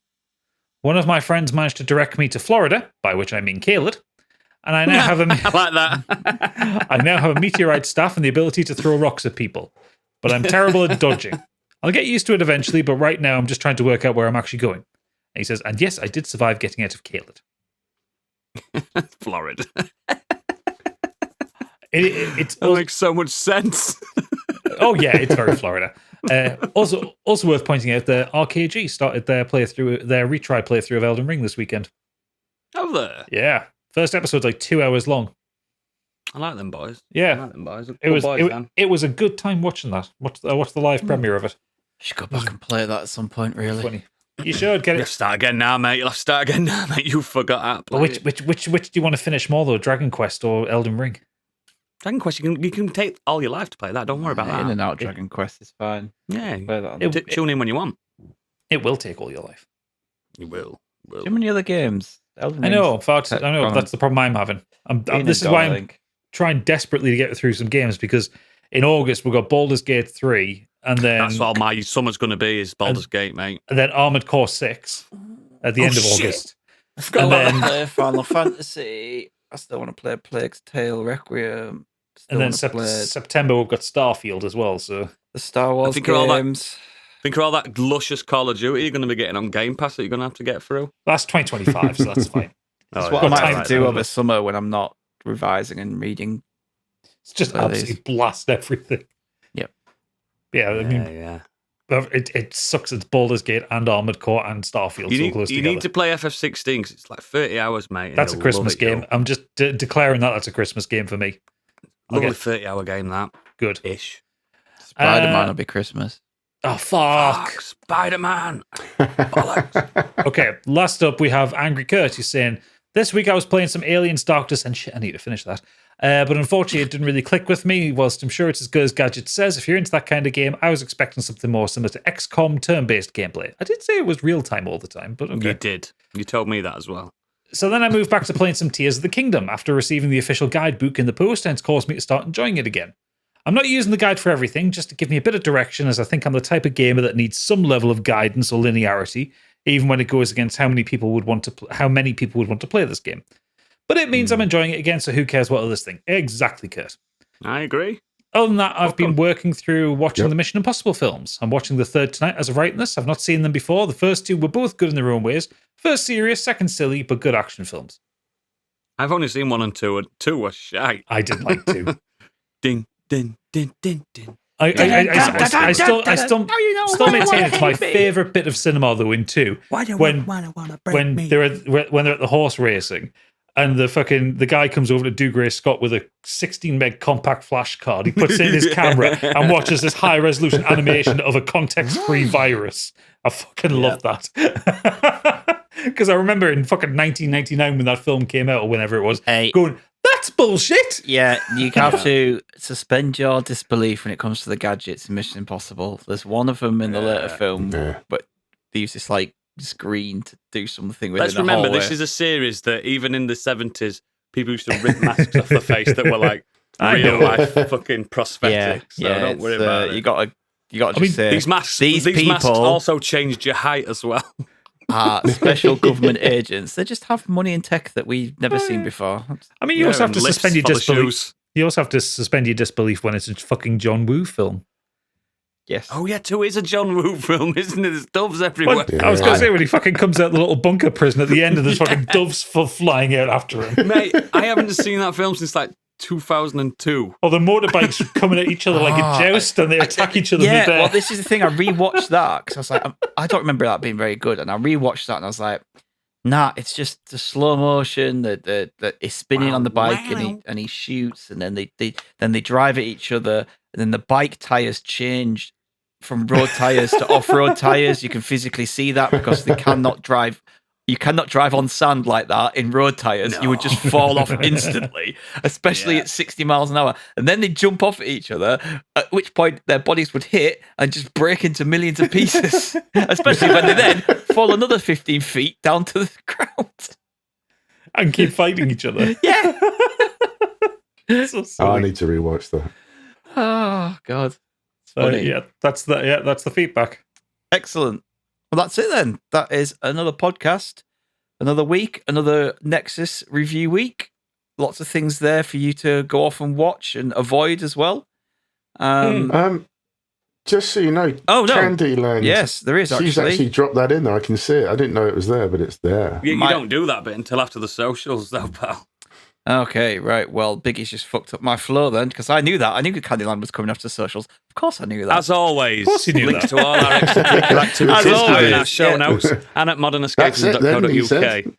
One of my friends managed to direct me to Florida, by which I mean Caled, and I now have I like that. I now have a meteorite staff and the ability to throw rocks at people, but I'm terrible at dodging. I'll get used to it eventually, but right now I'm just trying to work out where I'm actually going. And he says, and yes, I did survive getting out of Caled. Florida. It's That makes so much sense. oh yeah, it's very Florida. Also worth pointing out that RKG started their retry playthrough of Elden Ring this weekend. Over there. Yeah, first episode's like 2 hours long. I like them boys. I Yeah, like them boys. it was a good time watching that. Watch the live premiere of it. Should go back and play that at some point, really. Funny. You should get You'll it. start again now, mate. You'll have to start again now, mate. You forgot how to play Which it. do you want to finish more though, Dragon Quest or Elden Ring? Dragon Quest, you can take all your life to play that. Don't worry about In that. and out Dragon Quest is fine. Yeah. Play that on. Tune in when you want. It will take all your life. You will. Too many other games. Elden I Ring's know. In fact, I know gone that's the problem I'm having. been This and is why gone, I I'm think. trying desperately to get through some games because in August we've got Baldur's Gate 3 and then That's all my summer's going to be is Baldur's Gate, mate. and then Armored Core 6 at the end of shit. August. I forgot And about then- to play Final Fantasy. I still want to play Plague's Tale Requiem. Still And then want to play September we've got Starfield as well. So the Star Wars think of all that- games. Think of all that luscious Call of Duty you're going to be getting on Game Pass that you're going to have to get through. that's 2025, so that's fine. That's Oh, what yeah. I might Time have to to do do over it. summer when I'm not revising and reading. It's just Well, it absolutely blast everything. Yep. Yeah, I mean, yeah. it sucks. It's Baldur's Gate and Armored Core and Starfield so close You together. need to play FF16 because it's like 30 hours, mate. and That's a you'll Christmas love it, game. you'll- I'm just declaring that's a Christmas game for me. Lovely Okay. 30-hour game, that. Good. Ish. Spider-Man will be Christmas. Oh, fuck. Spider-Man. Bollocks. Okay, last up, we have Angry Kurt. He's saying, this week I was playing some Aliens, Darkness, and shit. I need to finish that. But unfortunately, it didn't really click with me. Whilst I'm sure it's as good as Gadget says, if you're into that kind of game, I was expecting something more similar to XCOM turn-based gameplay. I did say it was real-time all the time, but okay. You did. You told me that as well. So then I moved back to playing some Tears of the Kingdom after receiving the official guidebook in the post, and it's caused me to start enjoying it again. I'm not using the guide for everything, just to give me a bit of direction, as I think I'm the type of gamer that needs some level of guidance or linearity, even when it goes against how many people would want to play this game. But it means I'm enjoying it again, so who cares what others think? Exactly, Kurt. I agree. Other than that, I've been Welcome. working through watching Yep. the Mission Impossible films. I'm watching the third tonight as of writing this. I've not seen them before. The first two were both good in their own ways. First serious, second silly, but good action films. I've only seen 1 and 2, and 2 were shite. I didn't like two. Ding, ding, ding, ding, ding. I still maintain it's my favorite bit of cinema though in two Why do when wanna when they're at the horse racing And the guy comes over to do Gray Scott with a 16 meg compact flash card. He puts in his camera and watches this high resolution animation of a context free virus. I fucking love that. Because I remember in fucking 1999 when that film came out, or whenever it was, going, that's bullshit. Yeah, you have to suspend your disbelief when it comes to the gadgets in Mission Impossible. There's one of them in the later film, but they use this like screen to do something with. Let's remember, this is a series that even in the 70s, people used to rip masks off the face that were like real life fucking prosthetics. So don't worry about it. You got to just say these masks also changed your height as well. Special government agents. They just have money and tech that we've never seen before. I mean, you also have to suspend your disbelief. You also have to suspend your disbelief when it's a fucking John Woo film. Yes. Oh yeah, 2 is a John Woo film, isn't it? There's doves everywhere. Well, I was going to say when he fucking comes out the little bunker prison at the end and there's fucking doves flying out after him. Mate, I haven't seen that film since like 2002. Or the motorbikes coming at each other like a joust and they attack each other Yeah, mid-air. well, this is the thing. I rewatched that because I was like, I don't remember that being very good. And I rewatched that and I was like, nah, it's just the slow motion that is spinning on the bike and he shoots and then they drive at each other and then the bike tires change from road tires to off-road tires. You can physically see that because they cannot drive. You cannot drive on sand like that in road tires. No. You would just fall off instantly, especially at 60 miles an hour. And then they jump off at each other, at which point their bodies would hit and just break into millions of pieces, especially when they then fall another 15 feet down to the ground. And keep fighting each other. Yeah. I need to rewatch that. Oh, God. Funny. That's the feedback. Excellent. Well, that's it then. That is another podcast, another week, another Nexus review week. Lots of things there for you to go off and watch and avoid as well. Just so you know, Candyland. Yes, there is actually. She's actually dropped that in there. I can see it. I didn't know it was there, but it's there. You don't do that bit until after the socials, though, pal. Okay, right. Well, Biggie's just fucked up my flow then, because I knew that. I knew Candyland was coming after socials. Of course I knew that. As always, of course you knew links that. to all our extracurricular activities in our show notes and at modernescapism.co.uk.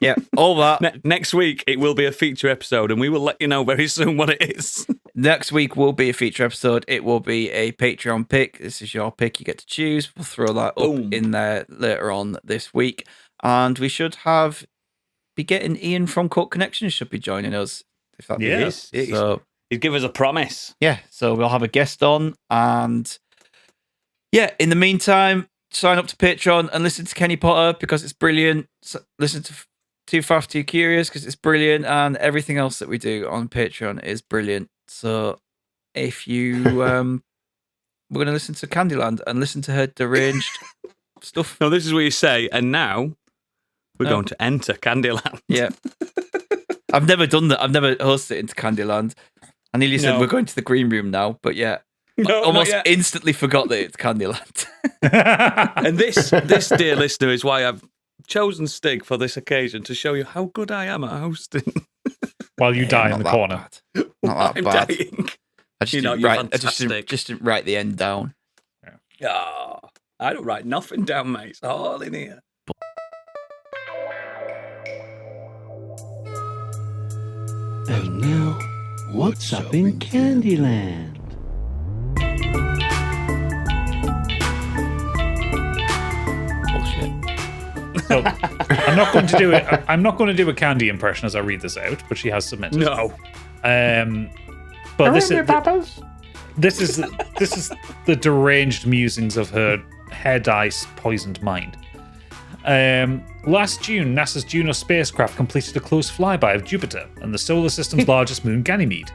Yeah, all that. Next week, it will be a feature episode, and we will let you know very soon what it is. Next week will be a feature episode. It will be a Patreon pick. This is your pick. You get to choose. We'll throw that up in there later on this week. And we should be getting Ian from Court Connection should be joining us. If that is. So he'd give us a promise. Yeah, so we'll have a guest on. And yeah, in the meantime, sign up to Patreon and listen to Kenny Potter because it's brilliant. Listen to Too Fast, Too Curious because it's brilliant. And everything else that we do on Patreon is brilliant. So if you we're going to listen to Candyland and listen to her deranged stuff. No, this is what you say. And now we're going to enter Candyland. Yeah. I've never done that. I've never hosted it into Candyland. I nearly said we're going to the green room now, but yeah. Almost instantly forgot that it's Candyland. And this, dear listener, is why I've chosen Stig for this occasion to show you how good I am at hosting. While you die in the corner. Bad. Not that bad. Dying. I just didn't write the end down. Yeah. I don't write nothing down, mate. It's all in here. And now, what's up in Candyland? Bullshit. So, I'm not going to do it. I'm not going to do a Candy impression as I read this out, but she has submitted. No. But this is the deranged musings of her head ice poisoned mind. Last June, NASA's Juno spacecraft completed a close flyby of Jupiter and the solar system's largest moon, Ganymede.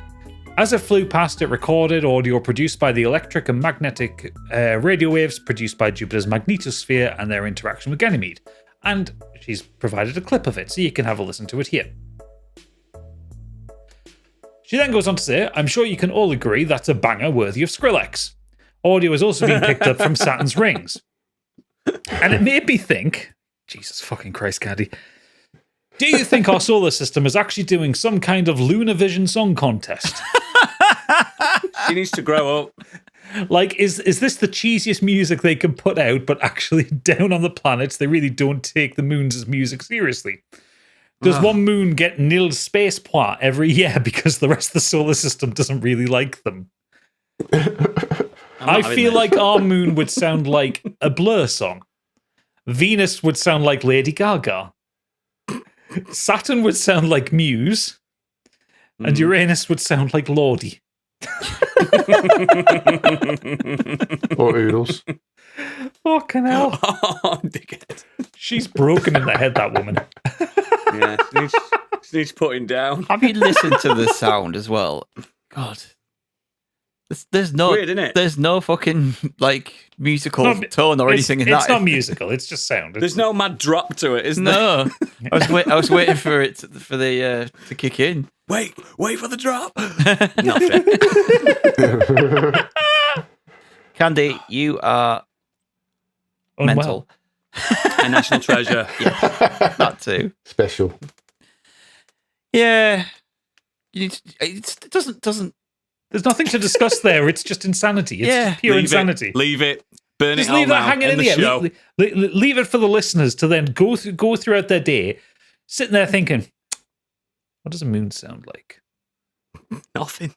As it flew past, it recorded audio produced by the electric and magnetic radio waves produced by Jupiter's magnetosphere and their interaction with Ganymede. And she's provided a clip of it, so you can have a listen to it here. She then goes on to say, I'm sure you can all agree that's a banger worthy of Skrillex. Audio has also been picked up from Saturn's rings. And it made me think, Jesus fucking Christ, Candy, do you think our solar system is actually doing some kind of Lunar Vision song contest? She needs to grow up. Like, is this the cheesiest music they can put out, but actually down on the planets, they really don't take the moons as music seriously? Does one moon get nil space point every year because the rest of the solar system doesn't really like them? I feel like our moon would sound like a Blur song. Venus would sound like Lady Gaga. Saturn would sound like Muse. And Uranus would sound like Lordy. Or Oodles. Fucking hell. Oh, dickhead. She's broken in the head, that woman. Yeah, she needs putting down. Have you listened to the sound as well? God. There's no Weird, isn't it? There's no fucking like musical tone or anything in that. It's not musical, it's just sound. There's no mad drop to it, isn't there? No. I was waiting for it to kick in. Wait for the drop. Nothing. Candy, you are mental. A national treasure. Yeah, that too. Special. Yeah. It doesn't. There's nothing to discuss there. It's just insanity. It's pure insanity. Leave it. Burn Just it all leave that now. hanging in the air. Show. Leave it for the listeners to then go throughout their day, sitting there thinking, what does a moon sound like? Nothing.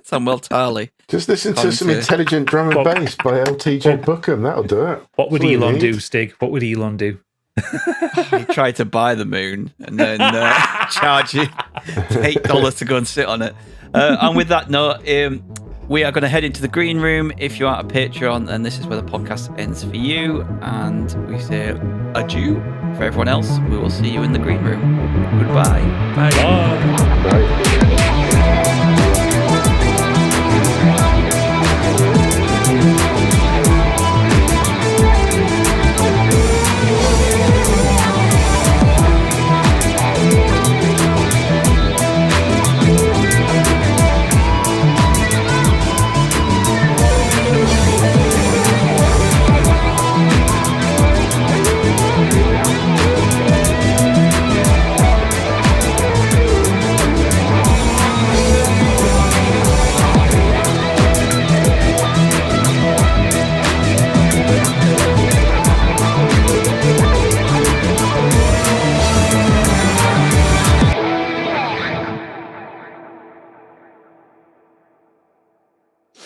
Samuel Tarley. Just listen to some intelligent drum and bass by LTJ Bookham. That'll do it. What would That's all you Elon need. do, Stig? What would Elon do? He tried to buy the moon and then charge you $8 to go and sit on it. And with that note, we are going to head into the green room. If you are a Patreon, then this is where the podcast ends for you. And we say adieu. For everyone else, we will see you in the green room. Goodbye. Bye. Right.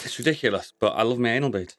It's ridiculous, but I love my anal bead.